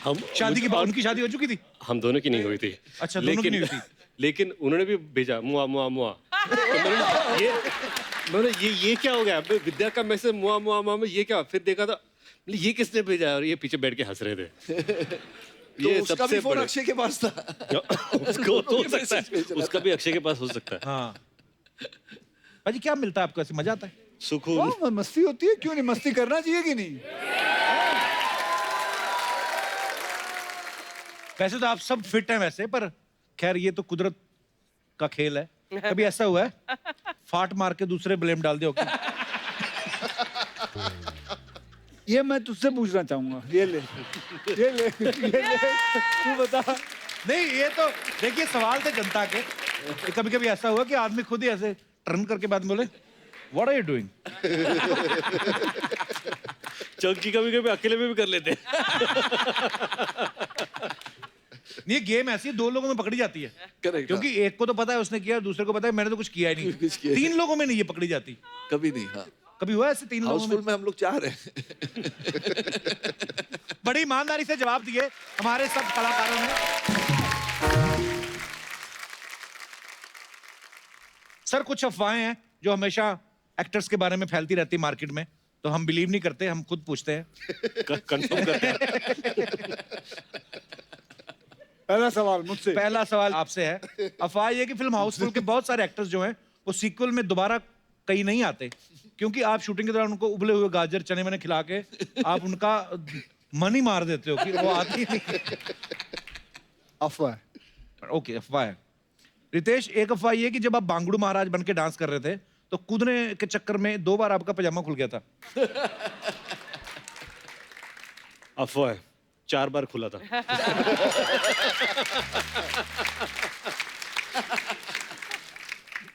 S6: हम
S1: शादी की बात, उनकी शादी हो चुकी थी?
S6: हम दोनों की नहीं हुई थी।
S1: अच्छा, दोनों की नहीं हुई थी।
S6: लेकिन उन्होंने भी भेजा मुआ मुआ मुआ। तो ये क्या हो गया? विद्या का मैसेज मुआ मुआ मुआ में, ये क्या? फिर देखा था ये किसने भेजा, और ये पीछे बैठ के हंस रहे थे।
S5: तो उसका भी फोन अक्षय के पास था।
S6: उसको तो हो सकता है, उसका भी अक्षय के पास हो सकता है।
S1: हाँ भाजी, क्या मिलता है आपको ऐसे? मजा आता है?
S6: सुकून।
S2: हाँ, मस्ती होती है, क्यों नहीं? मस्ती करना चाहिए कि नहीं?
S1: वैसे तो आप सब फिट हैं वैसे, पर खैर ये तो कुदरत का खेल है। कभी ऐसा हुआ है फाट मार के दूसरे ब्लेम डाल दे?
S2: ये मैं तुझसे पूछना चाहूंगा, ये ले तू बता।
S1: नहीं, ये तो देखिए सवाल थे जनता के। कभी कभी ऐसा हुआ कि आदमी खुद ही ऐसे टर्न करके बाद बोले what are you doing?
S6: Chunky कभी अकेले में भी कर लेते।
S1: ये गेम ऐसी है, 2 लोगों में पकड़ी जाती है।
S5: Correct,
S1: क्योंकि एक को तो पता है उसने किया, दूसरे को पता है मैंने तो कुछ किया ही नहीं।
S5: कुछ किया
S1: 3 लोगों में नहीं ये पकड़ी जाती।
S5: कभी नहीं। हाँ,
S1: कभी हुआ ऐसे 3 लोगों
S5: हाउसफुल
S1: में?
S5: में हम लोग 4 हैं।
S1: बड़ी ईमानदारी से जवाब दिए हमारे सब कलाकारों ने। सर, कुछ अफवाहें हैं जो हमेशा एक्टर्स के बारे में फैलती रहती मार्केट में, तो हम बिलीव नहीं करते, हम खुद पूछते हैं।
S6: कंफर्म करते हैं।
S2: पहला सवाल मुझसे।
S1: पहला सवाल आपसे है। अफवाह ये कि फिल्म हाउसफुल के बहुत सारे एक्टर्स जो हैं वो सीक्वल में दोबारा कहीं नहीं आते, क्योंकि आप शूटिंग के दौरान उनको उबले हुए गाजर चने मैंने खिला के आप उनका मन ही मार देते हो कि वो आती ही नहीं।
S2: अफवाह है।
S1: ओके, अफवाह है। रितेश, एक अफवाह ये कि जब आप बांगड़ू महाराज बन के डांस कर रहे थे तो कूदने के चक्कर में 2 बार आपका पजामा खुल गया था।
S6: अफवाह है, 4 बार खुला था।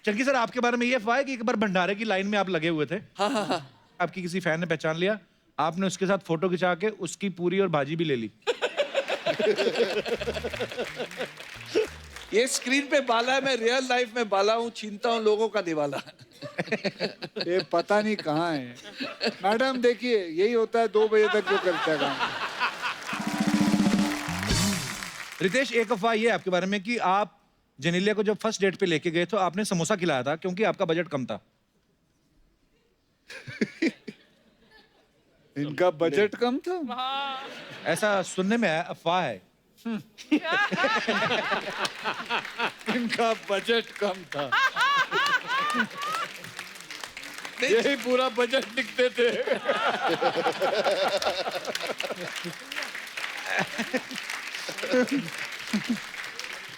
S1: चंकी सर, आपके बारे में ये अफवाह है कि एक बार भंडारे की लाइन में आप लगे हुए थे। हाँ। आपकी किसी फैन ने पहचान लिया, आपने उसके साथ फोटो खिंचा के उसकी पूरी और भाजी भी ले ली।
S5: ये स्क्रीन पे बाला है, मैं रियल लाइफ में बाला हूँ, छीनता हूँ लोगों का निवाला।
S2: ये पता नहीं कहाँ है। मैडम देखिए, यही होता है 2 बजे तक जो करता है काम।
S1: रितेश, एक अफवाह ये है आपके बारे में कि आप जेनेलिया को जब फर्स्ट डेट पे लेके गए तो आपने समोसा खिलाया था क्योंकि आपका बजट कम था।
S2: इनका बजट कम था?
S1: ऐसा सुनने में है, अफवाह है।
S2: इनका बजट कम था। यही पूरा बजट लिखते थे।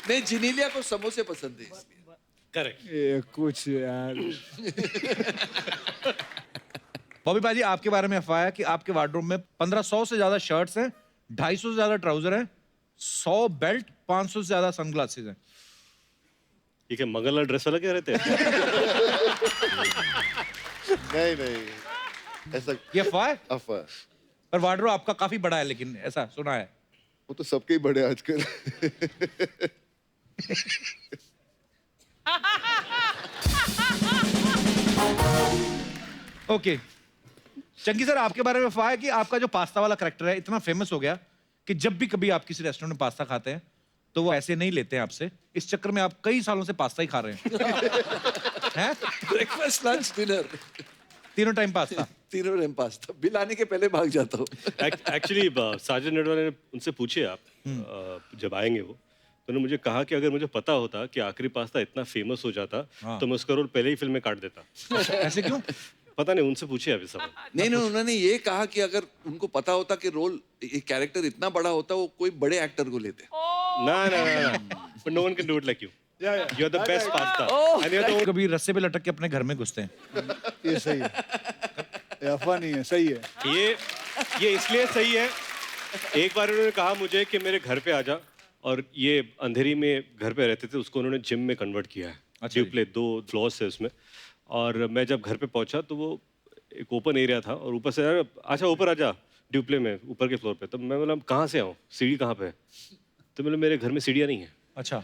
S5: नहीं, जिनीलिया को समोसे पसंद है इसलिए।
S6: करेक्ट।
S2: ये कुछ यार।
S1: बॉबी बाजी, आपके बारे में अफवाह है कि आपके वार्डरोब में 1500 से ज्यादा शर्ट्स हैं, 250 से ज्यादा ट्राउजर हैं, 100 बेल्ट, 500 से ज्यादा सनग्लासेस हैं।
S6: ये क्या मंगलवार ड्रेस वाला क्या रहते हैं?
S7: नहीं नहीं, ऐसा
S1: ये अफवाह है?
S7: अफवाह।
S1: पर वार्डरोब आपका काफी बड़ा है, लेकिन ऐसा सुना है।
S7: वो तो सबके ही बड़े आजकल।
S1: ओके चंकी सर, आपके बारे में अफवाह है कि आपका जो पास्ता वाला करैक्टर है इतना फेमस हो गया कि जब भी कभी आप किसी रेस्टोरेंट में पास्ता खाते हैं तो वो ऐसे नहीं लेते हैं आपसे। इस चक्कर में आप कई सालों से पास्ता ही खा रहे हैं। हैं?
S5: ब्रेकफास्ट, लंच, डिनर,
S1: तीनों टाइम पास्ता।
S5: तीनों टाइम पास्ता। बिल आने के पहले भाग जाता हूँ।
S6: एक्चुअली साजन नेडवाले ने उनसे पूछे आप जब आएंगे वो, तो उन्होंने मुझे कहा कि अगर मुझे पता होता कि आखिरी पास्ता इतना फेमस हो जाता तो मैं उसका रोल पहले ही फिल्म में काट देता।
S1: ऐसे क्यों?
S6: पता नहीं, उनसे पूछे अभी सब।
S5: नहीं, उन्होंने ये कहा कि अगर उनको पता होता कि रोल, ये कैरेक्टर इतना बड़ा होता, वो कोई बड़े एक्टर को लेते।
S6: ना, but no one can do it like you. You're the best pasta. And you're the only...
S1: कभी रस्से पे लटक के अपने घर में घुसते हैं।
S2: ये सही है, ये अफवाह नहीं है, सही है।
S6: ये इसलिए सही है, एक बार उन्होंने कहा मुझे कि मेरे घर पे आ जा, और ये अंधेरी में घर पे रहते थे, उसको उन्होंने जिम में कन्वर्ट किया है। ड्यूप्ले 2 फ्लोर्स है उसमें, और मैं जब घर पे पहुंचा तो वो एक ओपन एरिया था, और ऊपर से अच्छा ऊपर आ जा ड्यूप्ले में, ऊपर के फ्लोर पे। तो मैं बोला कहाँ से आऊँ, सीढ़ी कहाँ पे है? तो बोले मेरे घर में सीढ़ियाँ नहीं है।
S1: अच्छा।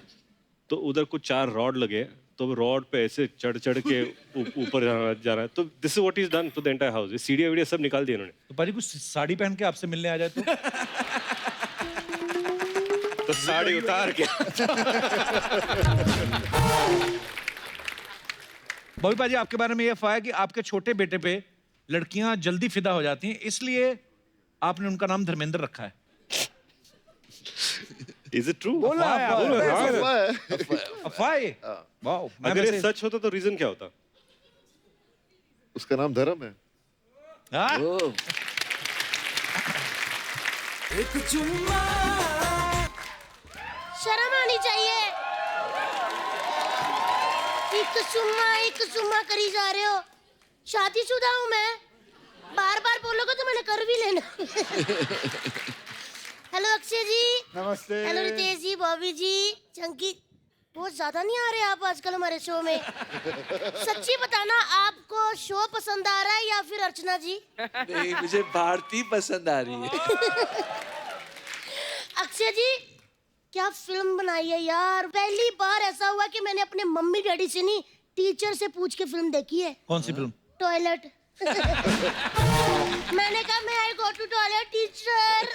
S6: तो उधर कुछ 4 रॉड लगे, तो रॉड पे ऐसे चढ़ के ऊपर जा रहा है। तो this is what is done to the entire house. ये सीढ़ियाँ वीडिया सब निकाल दिए उन्होंने।
S1: तो पाजी कुछ साड़ी पहन के आपसे मिलने आ जाए
S6: तो साड़ी उतार के।
S1: बॉबी पाजी, आपके बारे में ये अफवाह है कि आपके छोटे बेटे पे लड़कियां जल्दी फिदा हो जाती हैं, इसलिए आपने उनका नाम धर्मेंद्र रखा है।
S6: Is it true?
S1: अफवाह है।
S7: अफवाह है।
S1: वाओ,
S6: अगर ये सच होता तो रीजन क्या होता?
S7: उसका नाम धर्म है।
S13: शर्म आनी चाहिए। एक सुम्मा करी जा रहे हो। शादीशुदा हूँ मैं, बार बार बोलोगे तो मैंने कर भी लेना। हेलो अक्षय जी।
S2: नमस्ते।
S13: हेलो रितेश जी, बॉबी जी, चंकी। बहुत ज्यादा नहीं आ रहे आप आजकल हमारे शो में। सच्ची बताना, आपको शो पसंद आ रहा है या फिर अर्चना जी?
S5: नहीं, मुझे भारती पसंद आ रही है।
S13: अक्षय जी, क्या फिल्म बनाई है यार। पहली बार ऐसा हुआ कि मैंने अपने मम्मी डैडी से नहीं, टीचर से पूछ के फिल्म देखी है।
S1: कौन सी फिल्म?
S13: टॉयलेट। मैंने कहा मैं I go to toilet teacher.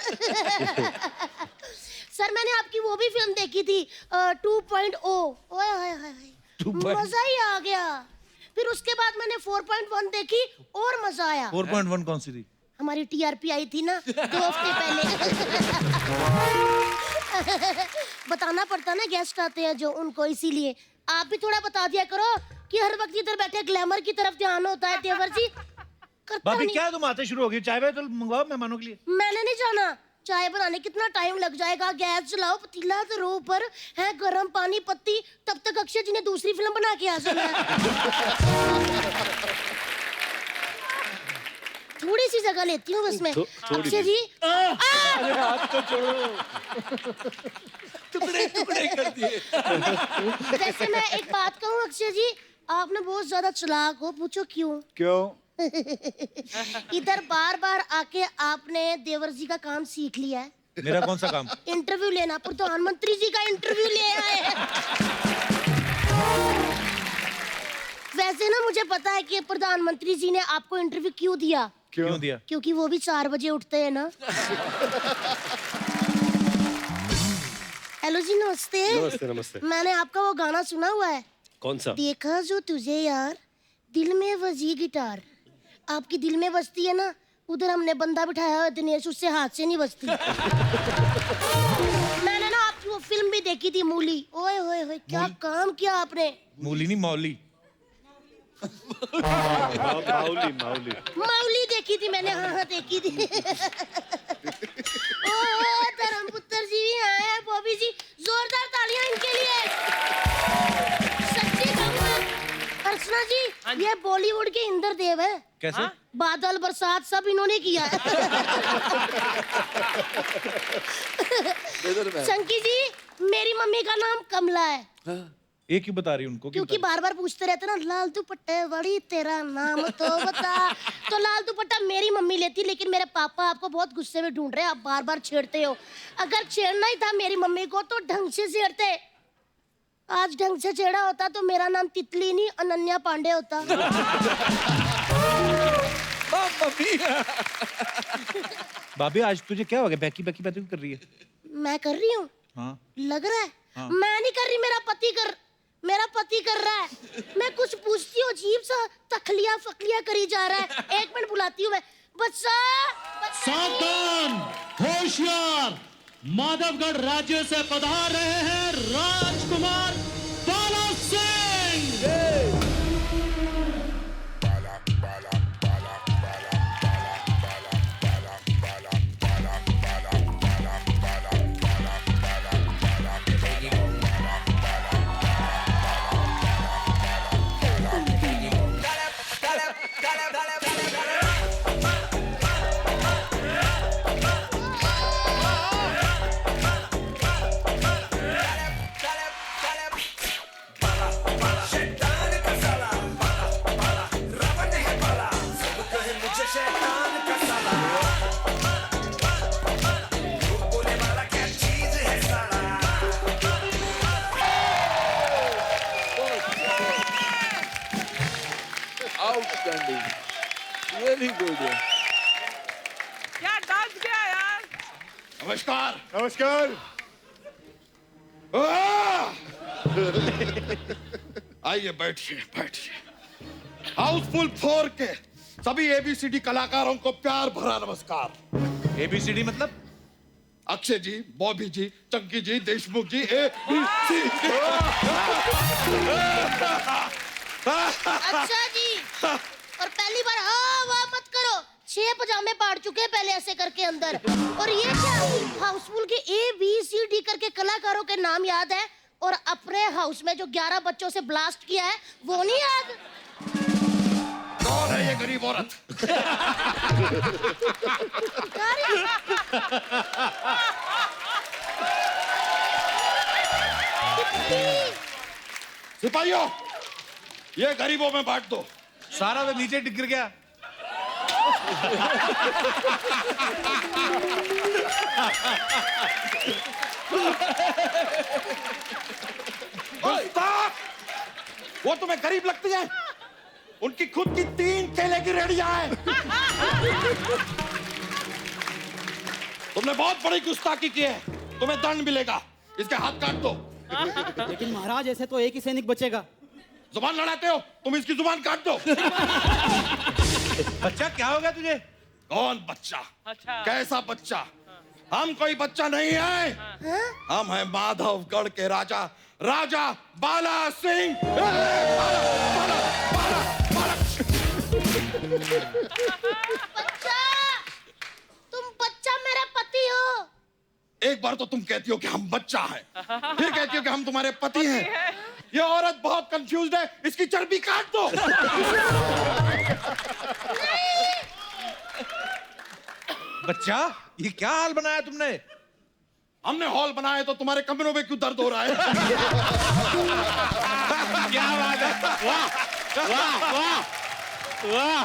S13: Sir, मैंने आपकी वो भी फिल्म देखी थी 2.0। ओए हाय हाय, मजा ही आ गया। फिर उसके बाद मैंने 4.1 देखी और मजा आया।
S1: 4.1 कौन सी थी?
S13: हमारी टीआरपी आई थी ना 2 हफ्ते पहले। बताना पड़ता ना, गेस्ट आते हैं जो, उनको, इसीलिए आप भी थोड़ा बता दिया करो कि हर वक्त इधर बैठे ग्लैमर की तरफ ध्यान होता है। देवर जी
S1: भाभी, क्या तुम आते शुरू हो गई? चाय वाय तो मंगवाओ मेहमानों के लिए।
S13: मैंने नहीं जाना। चाय बनाने कितना टाइम लग जाएगा? गैस जलाओ, पतीला धरो, ऊपर है गर्म पानी, पत्ती। तब तक अक्षय जी ने दूसरी फिल्म बना के आ जाना है। थोड़ी सी जगह लेती हूँ बस मैं। अक्षय जी,
S1: हाथ तो छोड़ो।
S5: टुकड़े टुकड़े कर दिए।
S13: वैसे मैं एक बात कहूँ अक्षय जी, आपने बहुत ज्यादा चालाक हो। पूछो क्यों?
S2: क्यों?
S13: इधर बार बार आके आपने देवर जी का काम सीख लिया है।
S1: मेरा कौन सा काम?
S13: इंटरव्यू लेना। प्रधानमंत्री जी का इंटरव्यू ले आए हैं। वैसे ना मुझे पता है कि प्रधानमंत्री जी ने आपको इंटरव्यू क्यों दिया।
S1: क्यों दिया?
S13: क्योंकि वो भी 4 बजे उठते हैं ना। हेलो जी, नमस्ते।
S6: नमस्ते नमस्ते।
S13: मैंने आपका वो गाना सुना हुआ है।
S6: कौन सा?
S13: देखा जो तुझे यार, दिल में बजी गिटार। आपकी दिल में बजती है ना, उधर हमने बंदा बिठाया हुआ दिनेश, उससे हाथ से नहीं बजती। मैंने ना आपकी वो फिल्म भी देखी थी, मूली। ओए होए होए, क्या काम किया आपने।
S1: मूली नहीं, मौली।
S13: माउली देखी थी मैंने। हाँ देखी थी। ओ धर्मपुत्र जी भी आए हैं। बॉबी जी, जोरदार तालियां इनके लिए। ये बॉलीवुड के इंद्रदेव है।
S1: कैसे?
S13: बादल बरसात सब इन्होंने किया है। चंकी जी, मेरी मम्मी का नाम कमला है।
S1: एक ही बता रही उनको
S13: क्योंकि बार बार पूछते रहते ना, लाल दुपट्टे वाली तेरा नाम तो बता। तो लाल दुपट्टा मेरी मम्मी लेती, लेकिन मेरे पापा आपको बहुत गुस्से में ढूंढ रहे हैं, आप बार बार छेड़ते हो। अगर छेड़ना ही था मेरी मम्मी को तो ढंग से छेड़ते। आज ढंग से छेड़ा होता तो मेरा नाम तितली नहीं अनन्या पांडे होता।
S1: भाभी आज तुझे क्या हो गया? बैकी बैकी बैकी कर रही है?
S13: मैं कर रही हूँ?
S1: हाँ।
S13: लग रहा है? हाँ। मैं नहीं कर रही, मेरा पति कर रहा है। मैं कुछ पूछती हूँ, अजीब सा तखलिया फकलिया करी जा रहा है। एक मिनट बुलाती हूँ मैं। बच्चा
S14: सावधान, होशियार, माधवगढ़ राज्य से पधार रहे हैं राजकुमार बाला सिंह।
S5: Outstanding. Really good.
S3: क्या डांस किया यार।
S8: नमस्कार।
S2: नमस्कार।
S8: आइए बैठिए। हाउसफुल 4 के सभी ABCD कलाकारों को प्यार भरा नमस्कार।
S1: ABCD मतलब?
S8: अक्षय जी, बॉबी जी, चंकी जी, देशमुख जी, ABC।
S13: अच्छा जी, और पहली बार वाह मत करो। 6 पजामे पाड़ चुके हैं पहले ऐसे करके अंदर। और ये क्या हाउसफुल के ABCD करके कलाकारों के नाम याद है, और अपने हाउस में जो 11 बच्चों से ब्लास्ट किया है वो नहीं याद?
S8: कौन है ये गरीब औरत? सिपाहियों, ये गरीबों में बांट दो।
S1: सारा वे नीचे गिर गया।
S8: वो तुम्हें गरीब लगती है? उनकी खुद की 3 केले की रेडियां हैं। तुमने बहुत बड़ी गुस्ताखी की है, तुम्हें दंड मिलेगा। इसके हाथ काट दो।
S14: लेकिन महाराज ऐसे तो एक ही सैनिक बचेगा।
S8: जुबान लड़ाते हो, तुम इसकी जुबान काट दो।
S1: बच्चा क्या हो गया तुझे?
S8: कौन बच्चा?
S3: अच्छा।
S8: कैसा बच्चा? हम कोई बच्चा नहीं है। हम हैं माधवगढ़ के राजा बाला सिंह।
S13: बच्चा, तुम बच्चा मेरे पति हो।
S8: एक बार तो तुम कहती हो कि हम बच्चा हैं, फिर कहती हो कि हम तुम्हारे पति हैं। ये औरत बहुत कंफ्यूज्ड है, इसकी चर्बी काट दो।
S1: बच्चा, ये क्या हाल बनाया तुमने?
S8: हमने हॉल बनाया तो तुम्हारे कमरों में क्यों दर्द हो रहा है?
S1: क्या बात है, वाह वाह वाह वाह।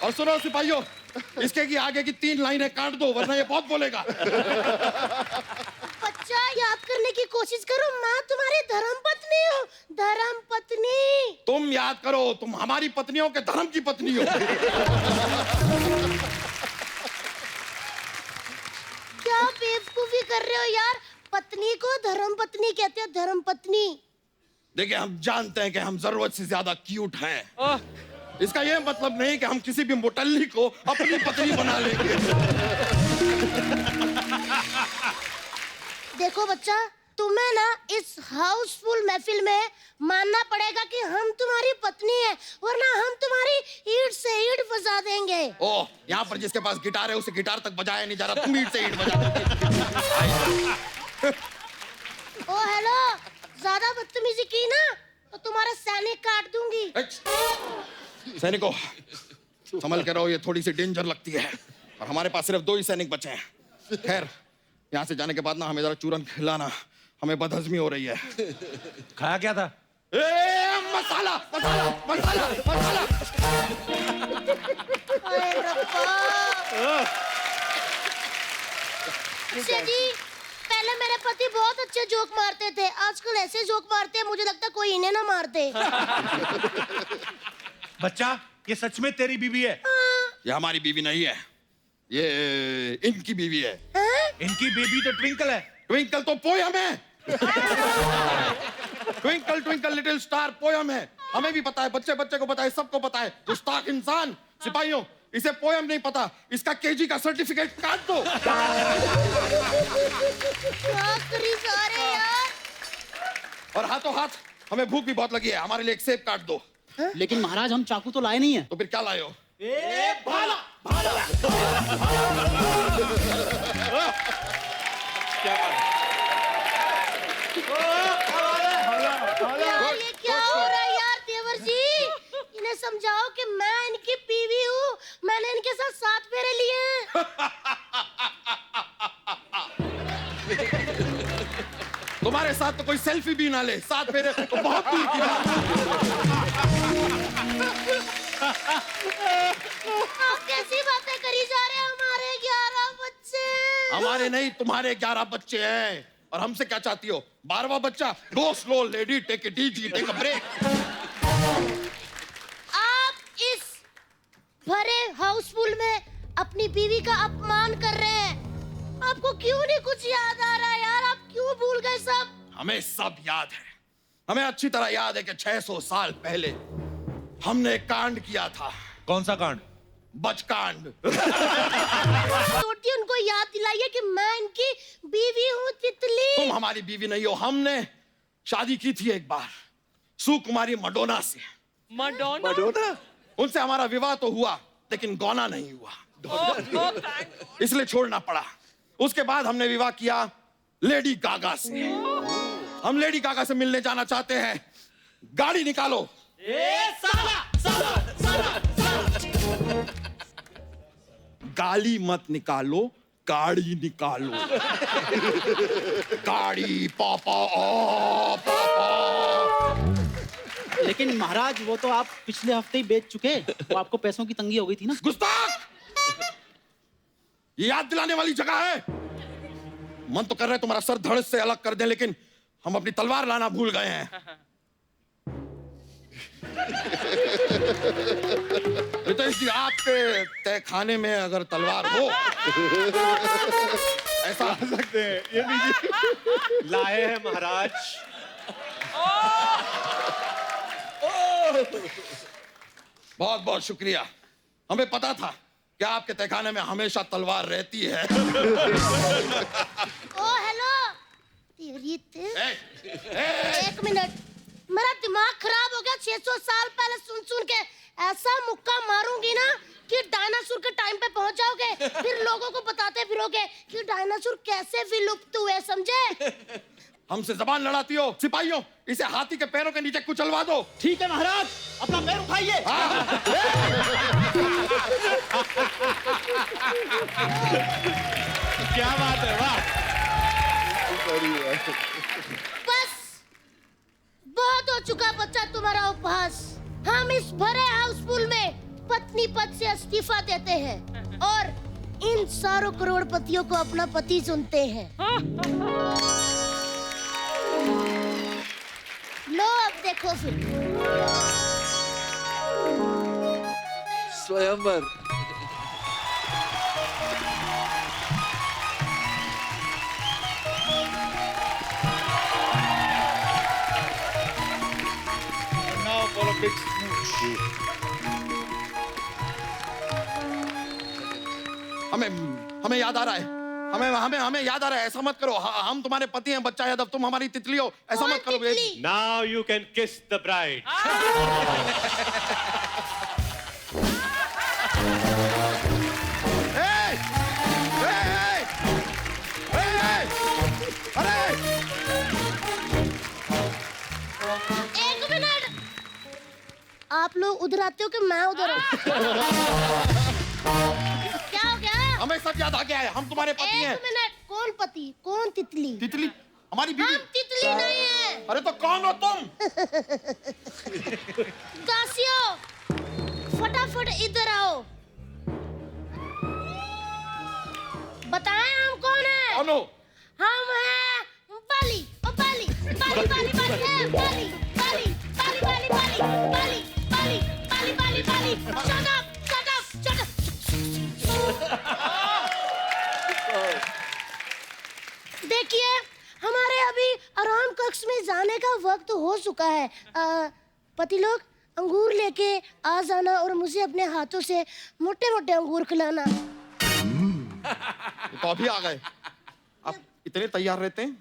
S8: और सुनो सिपाहियों, इसके की आगे की 3 लाइनें काट दो, वरना ये बहुत बोलेगा।
S13: बच्चा, याद करने की कोशिश करो, मैं तुम्हारी धर्मपत्नी हूँ। धर्मपत्नी।
S8: तुम याद करो, तुम हमारी पत्नियों के धर्म की पत्नी हो।
S13: क्या बेवकूफी कर रहे हो यार? पत्नी को धर्मपत्नी कहते हैं, धर्मपत्नी।
S8: देखिए, हम जानते हैं कि हम जरूरत से ज्यादा क्यूट हैं। इसका ये मतलब नहीं कि हम किसी भी मोटल्ली को अपनी पत्नी बना लेंगे।
S13: देखो बच्चा, तुम्हें ना इस हाउसफुल महफिल में मानना पड़ेगा कि हम तुम्हारी पत्नी हैं, वरना हम तुम्हारी ईंट से ईंट फंसा देंगे।
S8: ओह, यहाँ पर जिसके पास गिटार है उसे गिटार तक बजाया नहीं जा रहा, तुम ईंट से ईंट बजा दोगे।
S13: ओ हेलो, ज्यादा बदतमीजी की ना तो तुम्हारा सैनिक काट दूंगी।
S8: सैनिकों संभल के रहो, ये थोड़ी सी डेंजर लगती है और हमारे पास सिर्फ 2 ही सैनिक बचे हैं। खैर यहाँ से जाने के बाद ना हमें जरा चूरन खिलाना, हमें बदहजमी हो रही है।
S1: खाया क्या था?
S8: मसाला मसाला मसाला मसाला।
S13: अच्छा जी, पहले मेरे पति बहुत अच्छे जोक मारते थे, आजकल ऐसे जोक मारते हैं मुझे लगता है कोई इन्हें ना मारते।
S1: बच्चा, ये सच में तेरी बीवी है?
S8: ये हमारी बीवी नहीं है, ये इनकी बीवी है।
S1: इनकी बीवी तो ट्विंकल है।
S8: ट्विंकल तो पोयम है। Twinkle twinkle little star poem है, हमें भी पता है, बच्चे बच्चे को पता है, सबको पता है। गुस्ताख इंसान, सिपाहियों इसे पोयम नहीं पता, इसका केजी का सर्टिफिकेट काट दो।
S13: यार।
S8: और हाथों हाथ हमें भूख भी बहुत लगी है, हमारे लिए एक सेब काट दो।
S14: लेकिन महाराज हम चाकू तो लाए नहीं है।
S8: तो फिर क्या लाए हो?
S14: भाला भाला।
S13: यार ये क्या हो रहा है यार देवर जी, इन्हें समझाओ कि मैं इनकी बीवी हूँ, मैंने इनके साथ 7 फेरे लिए हैं।
S8: तुम्हारे साथ तो कोई सेल्फी भी ना ले, 7 फेरे तो बहुत दूर की बात।
S13: आप कैसी बातें करी जा रहे हैं? हमारे 11 बच्चे।
S8: हमारे नहीं, तुम्हारे 11 बच्चे हैं। और हमसे क्या चाहती हो? 12वां बच्चा? Go slow lady, take it easy, take a break.
S13: आप इस भरे हाउसफुल में अपनी बीवी का अपमान कर रहे हैं। आपको क्यों नहीं कुछ याद आ रहा यार? आप क्यों भूल गए सब?
S8: हमें सब याद है, हमें अच्छी तरह याद है कि 600 साल पहले हमने एक कांड किया था।
S1: कौन सा कांड?
S8: बचकांड।
S13: छोटी उनको याद दिलाइए कि मैं इनकी बीवी हूँ तितली।
S8: तुम हमारी बीवी नहीं हो, हमने शादी की थी एक बार सुकुमारी मडोना से।
S3: मडोना?
S8: उनसे हमारा विवाह तो हुआ लेकिन गौना नहीं हुआ, इसलिए छोड़ना पड़ा। उसके बाद हमने विवाह किया लेडी गागा से। हम लेडी गागा से मिलने जाना चाहते हैं, गाड़ी निकालो। गाली मत निकालो, गाड़ी निकालो। गाड़ी पापा ओ पापा।
S14: लेकिन महाराज वो तो आप पिछले हफ्ते ही बेच चुके, वो आपको पैसों की तंगी हो गई थी ना।
S8: गुस्ताख, ये याद दिलाने वाली जगह है। मन तो कर रहा है तुम्हारा सर धड़ से अलग कर दें, लेकिन हम अपनी तलवार लाना भूल गए हैं। रितेश जी, आपके तहखाने में अगर तलवार हो ऐसा आ सकते हैं। ये लीजिए,
S6: लाए हैं महाराज।
S8: बहुत बहुत शुक्रिया। हमें पता था कि आपके तहखाने में हमेशा तलवार रहती है।
S13: ओ हेलो, एक मिनट, मेरा दिमाग खराब हो गया। 600 साल पहले सुन सुन के ऐसा मुक्का मारूंगी ना कि डायनासोर के टाइम पे पहुंच जाओगे, फिर लोगों को बताते फिरोगे कि डायनासोर कैसे विलुप्त हुए, समझे?
S8: हमसे जबान लड़ाती हो? सिपाहियों, इसे हाथी के पैरों के नीचे कुचलवा दो।
S14: ठीक है महाराज, अपना पैर उठाइए।
S1: क्या बात है, वाह।
S13: बस बहुत हो चुका बच्चा तुम्हारा उपहास। हम इस भरे हाउसफुल में पत्नी पद से इस्तीफा देते हैं और इन सारों करोड़पतियों को अपना पति चुनते हैं। लो अब देखो फिर।
S5: स्वयंवर।
S2: Now for a big
S8: हमें याद आ रहा है, हमें याद आ रहा है। ऐसा मत करो, हम तुम्हारे पति हैं, बच्चा यादव, तुम हमारी तितली हो। ऐसा मत करो।
S6: Now you can kiss the bride.
S13: आप आप लोग उधर आते हो कि मैं उधर हूँ? क्या हो गया?
S8: हमें सब याद आ गया है, हम तुम्हारे पति हैं।
S13: एक मिनट, कौन पति, कौन तितली?
S8: तितली हमारी बीवी।
S13: हम तितली नहीं है।
S8: अरे तो कौन हो तुम?
S13: दासियों, फटाफट इधर आओ। बताएं हम कौन है?
S8: कौन हो?
S13: हम हैं बाली, ओ बाली, बाली, बाली, बाली, ए, बाली, बाली, बाली, बाली, बाली, बाली, बाली, बाली, बाली, बाली। Shut up, shut up, shut up. देखिए, हमारे अभी आराम कक्ष में जाने का वक्त हो चुका है। पति लोग अंगूर लेके आ जाना और मुझे अपने हाथों से मोटे-मोटे अंगूर खिलाना।
S8: तो अभी आ गए। आप इतने तैयार रहते हैं?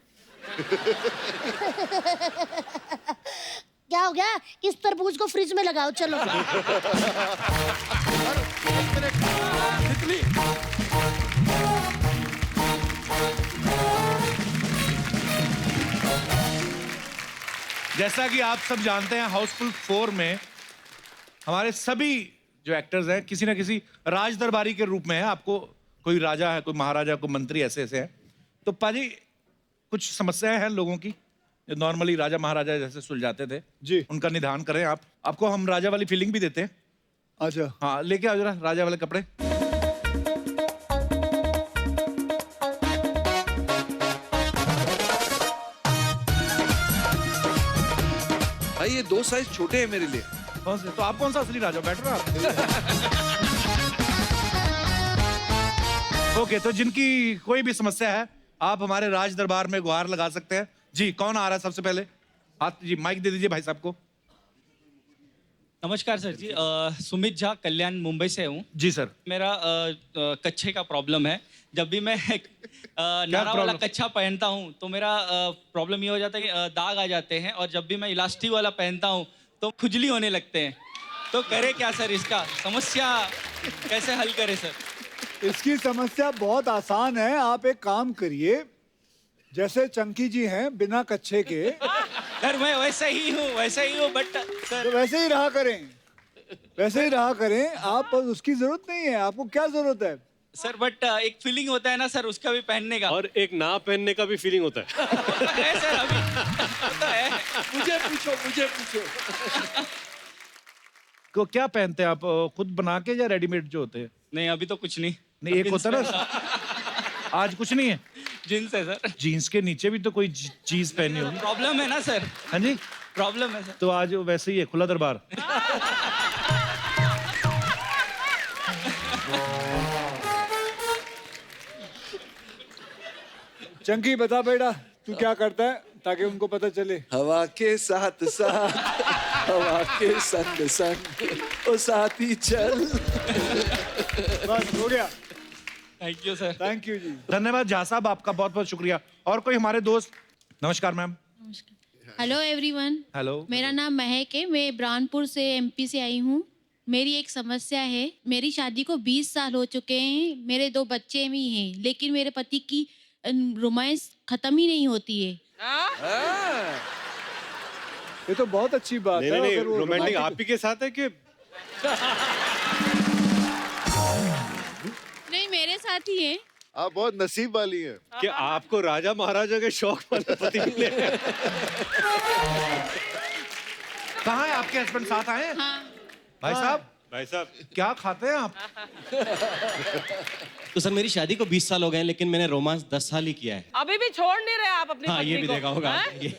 S13: क्या हो गया? इस तरबूज को फ्रिज में लगाओ, चलो।
S8: तितली।
S1: जैसा कि आप सब जानते हैं, हाउसफुल 4 में हमारे सभी जो एक्टर्स हैं किसी ना किसी राज दरबारी के रूप में है। आपको कोई राजा है, कोई महाराजा, कोई मंत्री, ऐसे ऐसे हैं। तो पाजी, कुछ समस्याएं हैं लोगों की जो नॉर्मली राजा महाराजा जैसे सुलझाते थे
S2: जी,
S1: उनका निदान करें आप। आपको हम राजा वाली फीलिंग भी देते हैं।
S2: अच्छा,
S1: हाँ, लेके आओ जरा राजा वाले कपड़े।
S5: भाई ये 2 साइज छोटे हैं मेरे लिए।
S1: कौन से? तो आप कौन सा असली राजा? बैठ रहे आप। ओके, तो जिनकी कोई भी समस्या है आप हमारे राज दरबार में गुहार लगा सकते हैं। जी, कौन आ रहा है सबसे पहले? हाथ जी, माइक दे दीजिए भाई साहब को।
S15: नमस्कार सर जी, सुमित झा, कल्याण, मुंबई से हूँ।
S1: जी सर।
S15: मेरा कच्छे का प्रॉब्लम है। जब भी मैं नारा वाला कच्छा पहनता हूँ तो मेरा प्रॉब्लम ये हो जाता है कि दाग आ जाते हैं, और जब भी मैं इलास्टिक वाला पहनता हूँ तो खुजली होने लगते हैं। तो करे क्या सर, इसका समस्या कैसे हल करे सर?
S2: इसकी समस्या बहुत आसान है। आप एक काम करिए, जैसे चंकी जी हैं बिना कच्छे के,
S15: सर मैं वैसे ही हूँ बट सर
S2: तो वैसे ही रहा करें, वैसे ही रहा करें आप। उसकी जरूरत नहीं है, आपको क्या जरूरत है
S15: सर? बट एक फीलिंग होता है ना सर उसका भी पहनने का,
S6: और एक ना पहनने का भी फीलिंग होता है।
S15: है सर अभी तो है।
S5: मुझे पूछो।
S1: को क्या पहनते हैं आप? खुद बना के या रेडीमेड जो होते हैं?
S15: नहीं, अभी तो कुछ नहीं।
S1: एक होता है ना, आज कुछ नहीं है।
S15: जींस है सर।
S1: जीन्स के नीचे भी तो कोई चीज पहनी होगी।
S15: प्रॉब्लम है ना सर?
S1: हाँ जी,
S15: प्रॉब्लम है सर।
S1: तो आज वैसे ही है, खुला दरबार।
S2: चंकी बता बेटा, तू क्या करता है ताकि उनको पता चले।
S5: हवा के साथ साथ, हवा के संग संग, ओ साथी चल।
S2: बस हो गया।
S15: Thank you sir.
S2: Thank you जी।
S1: धन्यवाद झा साहब, आपका बहुत बहुत शुक्रिया। और कोई हमारे दोस्त? नमस्कार मैम।
S16: Hello everyone.
S1: हेलो,
S16: मेरा नाम महक है, मैं ब्रानपुर से एमपी से आई हूँ। मेरी एक समस्या है। मेरी शादी को 20 साल हो चुके हैं, मेरे 2 बच्चे भी हैं, लेकिन मेरे पति की रोमांस खत्म ही नहीं होती है।
S2: ये तो बहुत अच्छी बात है।
S6: नहीं,
S2: अगर वो
S6: रोमांटिक आप ही के साथ है कि?
S16: नहीं, मेरे साथ ही है।
S7: आप बहुत नसीब वाली हैं
S6: कि आपको राजा महाराजा के शौक वाले पति मिले।
S1: कहाँ है आपके हस्बैंड? साथ आए हैं?
S16: हाँ।
S1: भाई साहब, क्या खाते हैं आप?
S17: तो सर मेरी शादी को 20 साल हो गए हैं, लेकिन मैंने रोमांस 10 साल ही किया है।
S3: अभी भी छोड़ नहीं रहे आप अपनी
S17: हाँ, ये
S3: पत्नी
S17: भी
S3: को,
S17: देखा होगा
S3: हैं?
S17: आपने, ये।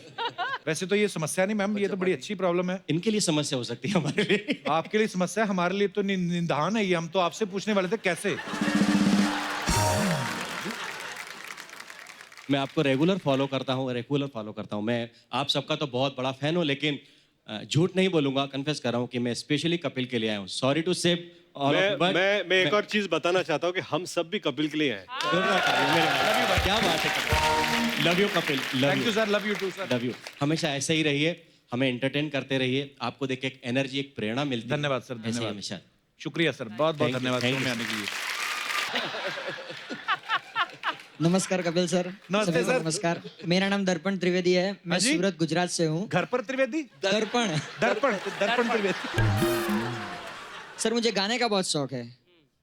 S1: वैसे तो ये समस्या नहीं मैम, ये तो बड़ी अच्छी प्रॉब्लम है।
S17: इनके लिए समस्या हो सकती है, हमारे लिए।
S1: आपके लिए समस्या, हमारे लिए तो निदान है ये। हम तो आपसे पूछने वाले थे कैसे।
S17: मैं आपको रेगुलर फॉलो करता हूँ। मैं आप सबका तो बहुत बड़ा फैन हूँ, लेकिन झूठ नहीं बोलूंगा, कन्फेस कर रहा हूँ कि मैं स्पेशली कपिल के लिए आया हूँ। सॉरी टू से
S6: मैं एक और चीज बताना चाहता हूँ कि हम सब भी कपिल के लिए आए।
S17: क्या बात है, love you Kapil,
S1: thank you sir, love you too sir.
S17: Love you. हमेशा ऐसे ही रहिए, हमें एंटरटेन करते रहिए। आपको देख के एक एनर्जी, एक प्रेरणा मिलती है।
S1: धन्यवाद सर,
S17: ऐसे ही
S1: धन्यवाद।
S17: हमेशा।
S1: शुक्रिया सर, बहुत बहुत
S17: Thank you,
S1: धन्यवाद
S17: thank
S1: शो में
S17: you.
S1: आने के लिए।
S18: नमस्कार कपिल सर।
S1: नमस्ते
S18: सभी को
S1: सर।
S18: नमस्कार। मेरा नाम दर्पण त्रिवेदी है। मैं
S1: हाँ जी?
S18: सूरत गुजरात से हूँ।
S1: घर पर त्रिवेदी?
S18: दर्पण।
S1: दर्पण त्रिवेदी।
S18: सर मुझे गाने का बहुत शौक है,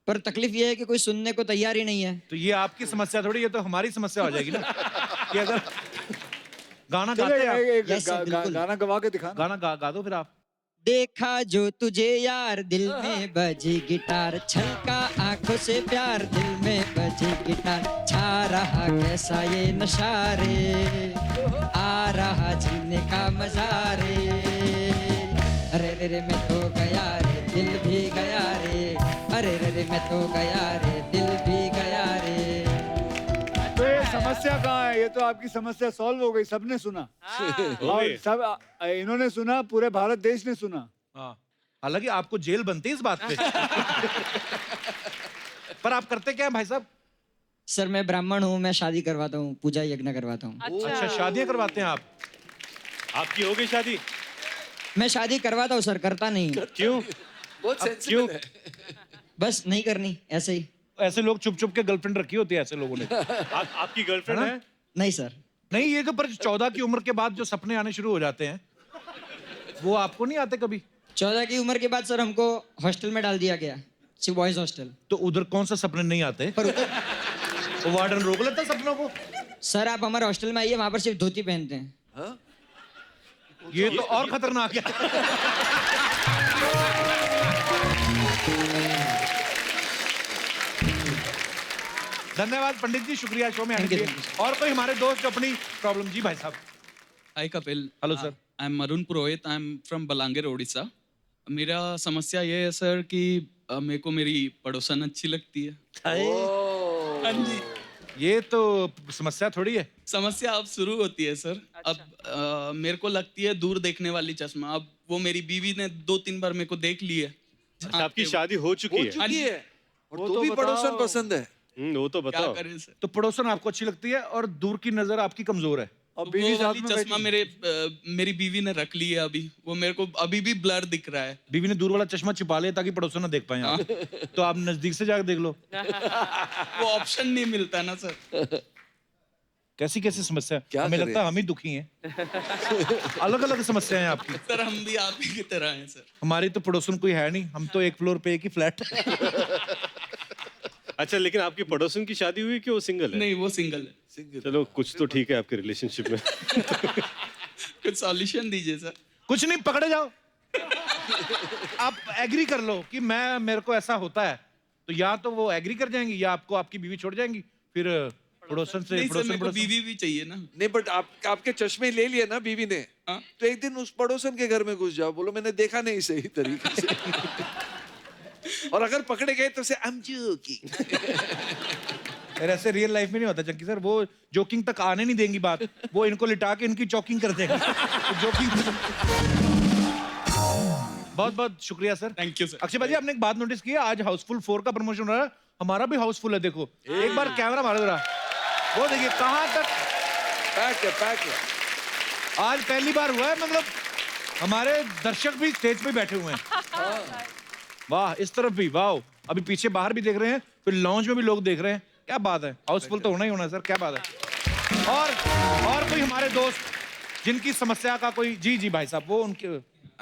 S18: पर तकलीफ ये है कि कोई सुनने को तैयार ही नहीं है।
S1: तो ये आपकी समस्या थोड़ी, ये तो हमारी समस्या हो जाएगी ना कि अगर गाना गाते हैं आप।
S2: एक गाना गवा के दिखा।
S1: गाना गा दो फिर आप।
S18: देखा जो तुझे यार, दिल में बजी गिटार, छलका आंखों से प्यार, दिल में बजी गिटार, छा रहा कैसा ये नशा रे, आ रहा जीने का मजा रे, अरे रे रे मैं तो गया रे, दिल भी गया रे, अरे रे रे मैं तो गया रे, दिल भी गया रे।
S2: तो ये समस्या कहाँ है? ये तो आपकी समस्या सॉल्व हो गई, सबने सुना और सब इन्होंने सुना, पूरे भारत देश ने सुना।
S1: हालांकि आपको जेल बनती है इस बात पे। पर आप करते क्या हैं भाई साहब?
S18: सर मैं ब्राह्मण हूँ, मैं शादी करवाता हूँ, पूजा यज्ञ करवाता हूँ।
S1: अच्छा, शादियां करवाते हैं आप?
S6: आपकी हो गई शादी?
S18: मैं शादी करवाता हूँ सर, करता नहीं।
S6: क्यों?
S5: बहुत
S1: क्यों?
S18: बस नहीं करनी, ऐसे ही।
S1: ऐसे लोग चुप चुप के गर्लफ्रेंड रखी होती है ऐसे लोगों ने।
S6: आपकी गर्लफ्रेंड है?
S18: नहीं सर।
S1: नहीं, ये तो पर 14 की उम्र के बाद जो सपने आने शुरू हो जाते हैं वो आपको नहीं आते कभी?
S18: 14 की उम्र के बाद सर हमको हॉस्टल में डाल दिया गया, सिर्फ बॉयज हॉस्टल।
S1: तो उधर कौन सा सपने नहीं आते?
S18: पर
S1: वो वार्डन रोक लेता सपनों को।
S18: सर आप हमारे हॉस्टल में आइए, वहां पर सिर्फ धोती पहनते हैं।
S1: ये तो और खतरनाक है। धन्यवाद पंडित जी, शुक्रिया शो में आने के लिए। और कोई हमारे दोस्त जो अपनी प्रॉब्लम। जी भाई साहब।
S19: Hi Kapil.
S1: Hello sir.
S19: I am Arun Purohit, I am from Balangir Odisha. मेरा समस्या ये है सर कि मेरे को मेरी पड़ोसन अच्छी लगती है। हाँ जी।
S1: ये तो समस्या थोड़ी है।
S19: समस्या अब शुरू होती है सर। अब मेरे को लगती है दूर देखने वाली चश्मा। अब वो मेरी बीवी ने 2-3 बार मेरे को देख ली है।
S6: अच्छा, आपकी शादी हो चुकी है?
S19: हाँ जी।
S5: और तो भी पड़ोसन पसंद है।
S6: वो तो बताओ।
S19: क्या करें सर?
S1: तो पड़ोसन आपको अच्छी लगती है और दूर की नजर आपकी कमजोर है।
S19: और बीवी साथ में चश्मा मेरी बीवी ने रख ली है अभी। वो मेरे को अभी भी ब्लर दिख रहा है।
S1: बीवी ने दूर वाला चश्मा छिपा लिया ताकि पड़ोसन ना देख पाए आप। तो आप नजदीक से जाकर देख लो।
S19: वो ऑप्शन नहीं मिलता ना सर।
S1: कैसी कैसी समस्या?
S5: क्या
S1: हमें
S5: करें?
S1: लगता है हम ही दुखी हैं। अलग अलग समस्याएं हैं आपकी।
S19: सर हम भी आप ही की तरह हैं सर।
S1: हमारी तो पड़ोसन कोई है नहीं, हम तो एक फ्लोर पे एक ही फ्लैट।
S6: अच्छा, लेकिन आपकी पड़ोसन की शादी हुई कि वो सिंगल है?
S19: नहीं, वो सिंगल है।
S6: चलो कुछ तो ठीक है आपके रिलेशनशिप में।
S19: कुछ सॉल्यूशन दीजिए सर।
S1: कुछ नहीं, पकड़े जाओ। आप एग्री कर लो कि मेरे को ऐसा होता है, तो या तो वो एग्री कर जाएंगी या आपको आपकी बीवी छोड़ जाएंगी। फिर पड़ोसन से
S19: नहीं सर, मेरे को बीवी भी चाहिए ना।
S5: नहीं, बट आपके चश्मे ले लिए ना बीवी ने। तो एक दिन उस पड़ोसन के घर में घुस जाओ, बोलो मैंने देखा नहीं सही तरीके से। और अगर पकड़े गए तो से I'm joking।
S1: यार ऐसे रियल लाइफ में नहीं होता चंकी सर। वो जोकिंग तक आने नहीं देंगी बात, वो इनको लिटा के इनकी चॉकिंग कर देंगे। जोकिंग। बहुत बहुत शुक्रिया sir.
S19: Thank you sir.
S1: Akshay भाई, आपने एक बात नोटिस की है? आज हाउसफुल 4 का प्रमोशन हो रहा है। हमारा भी हाउसफुल है। देखो एक बार कैमरा मारो जरा, वो देखिए कहाँ तक
S5: पैक है।
S1: आज पहली बार हुआ है, मतलब हमारे दर्शक भी स्टेज पे बैठे हुए हैं। वाह, इस तरफ भी वाह, अभी पीछे बाहर भी देख रहे हैं, फिर लॉन्च में भी लोग देख रहे हैं। क्या बात है, हाउसफुल तो होना ही होना है सर। क्या बात है। और कोई हमारे दोस्त जिनकी समस्या का कोई। जी जी भाई साहब, वो उनके।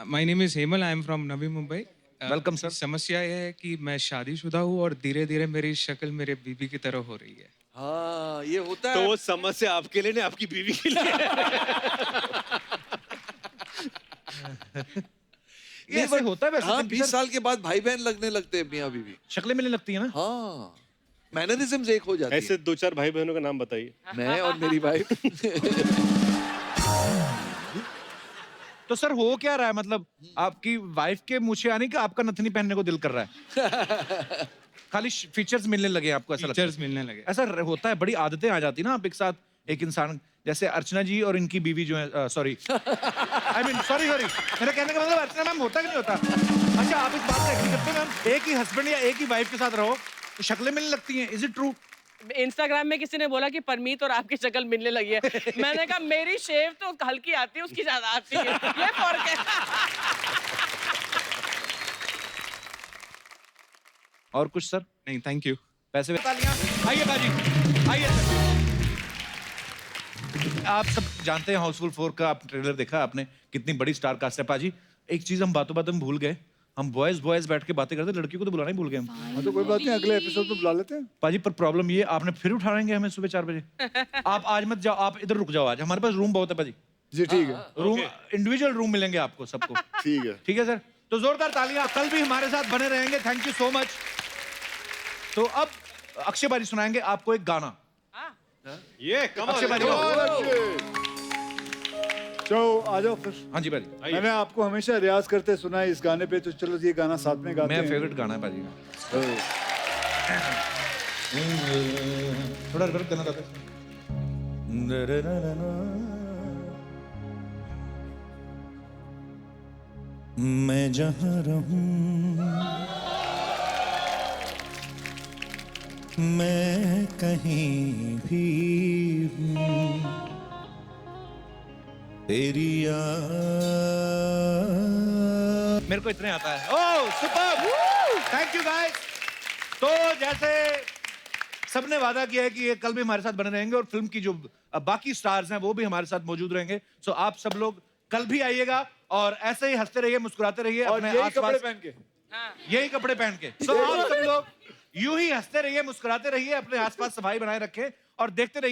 S20: My name is Hemal, I am from Navi Mumbai.
S1: Welcome sir.
S20: समस्या यह है कि मैं शादीशुदा हूँ और धीरे धीरे मेरी शक्ल मेरे बीवी की तरह हो रही है।
S5: हाँ, ये होता है।
S6: तो वो समस्या आपके लिए नहीं, आपकी बीवी के लिए।
S1: ये ऐसे होता है वैसे।
S5: हाँ, 20 साल के बाद भाई बहन लगने लगते हैं मियाँ बीवी।
S1: शक्लें मिलने लगती है ना।
S5: हाँ, मैनरिज्म्स एक हो जाती है।
S6: ऐसे 2-4 भाई बहनों का नाम बताइए।
S5: मैं और मेरी वाइफ।
S1: तो सर हो क्या रहा है? मतलब आपकी वाइफ के मुँह आने का आपका नथनी पहनने को दिल कर रहा है? खाली फीचर्स मिलने लगे आपको? ऐसा
S20: फीचर्स मिलने लगे।
S1: ऐसा होता है, बड़ी आदतें आ जाती ना आप एक साथ, एक इंसान जैसे अर्चना जी और इनकी बीवी जो है, सॉरी आई मीन सॉरी मेरा कहने का मतलब अर्चना मैम होता कि नहीं होता? अच्छा, आप इस बात से एग्री करते हैं मैम? एक ही हस्बैंड या एक ही वाइफ के साथ रहो तो शक्लें मिलने लगती हैं। Is it true?
S3: इंस्टाग्राम में किसी ने बोला कि परमीत और आपकी शक्ल मिलने लगी है। मैंने कहा मेरी शेव तो हल्की आती है, उसकी ज्यादा आती है। ये फर्क है।
S1: और कुछ सर?
S20: नहीं, थैंक यू।
S1: पैसे आइए बाजी, आइए सर। आप सब जानते हैं हाउसफुल 4 का आप ट्रेलर देखा आपने, कितनी बड़ी स्टार कास्ट है पाजी। एक चीज हम बातों बातों में भूल गए, हम बॉयज बैठ के बातें करते, लड़कियों को तो बुलाना ही भूल गए हम।
S2: हाँ तो कोई बात नहीं, अगले एपिसोड में बुला लेते हैं।
S1: पाजी पर प्रॉब्लम ये, आपने फिर उठाएंगे हमें सुबह 4 बजे। आप आज मत जाओ, आप इधर रुक जाओ, आज हमारे पास रूम बहुत है पाजी।
S2: जी ठीक है,
S1: रूम इंडिविजुअल रूम मिलेंगे आपको सबको।
S7: ठीक है,
S1: ठीक है सर। तो जोरदार तालियां, कल भी हमारे साथ बने रहेंगे। Thank you so much. तो अब अक्षय बाजी सुनाएंगे आपको एक गाना।
S6: ये
S1: अक्षय बाजी
S2: चलो आ जाओ फिर।
S1: हाँ जी बाजी।
S2: मैंने आपको हमेशा रियाज करते सुना है इस गाने पे, तो चलो ये गाना साथ में गाते हैं।
S1: मेरा फेवरेट गाना है बाजी का। थोड़ा रिवर्ब देना चाहते हैं। मैं जहाँ रहूं, मैं कहीं भी हूँ, तेरी याद। मेरे को इतने आता है। ओह सुपर, थैंक यू गाइस। तो जैसे सबने वादा किया है कि ये कल भी हमारे साथ बने रहेंगे और फिल्म की जो बाकी स्टार्स हैं वो भी हमारे साथ मौजूद रहेंगे। सो आप सब लोग कल भी आइएगा और ऐसे ही हंसते रहिए, मुस्कुराते रहिए,
S2: और
S1: अपने
S2: यही
S1: आसपास
S2: कपड़े पहन के,
S1: यही कपड़े पहन के। सो आप सब लोग यूं ही हंसते रहिए, मुस्कुराते रहिए, अपने आसपास सफाई बनाए रखें और देखते रहिए।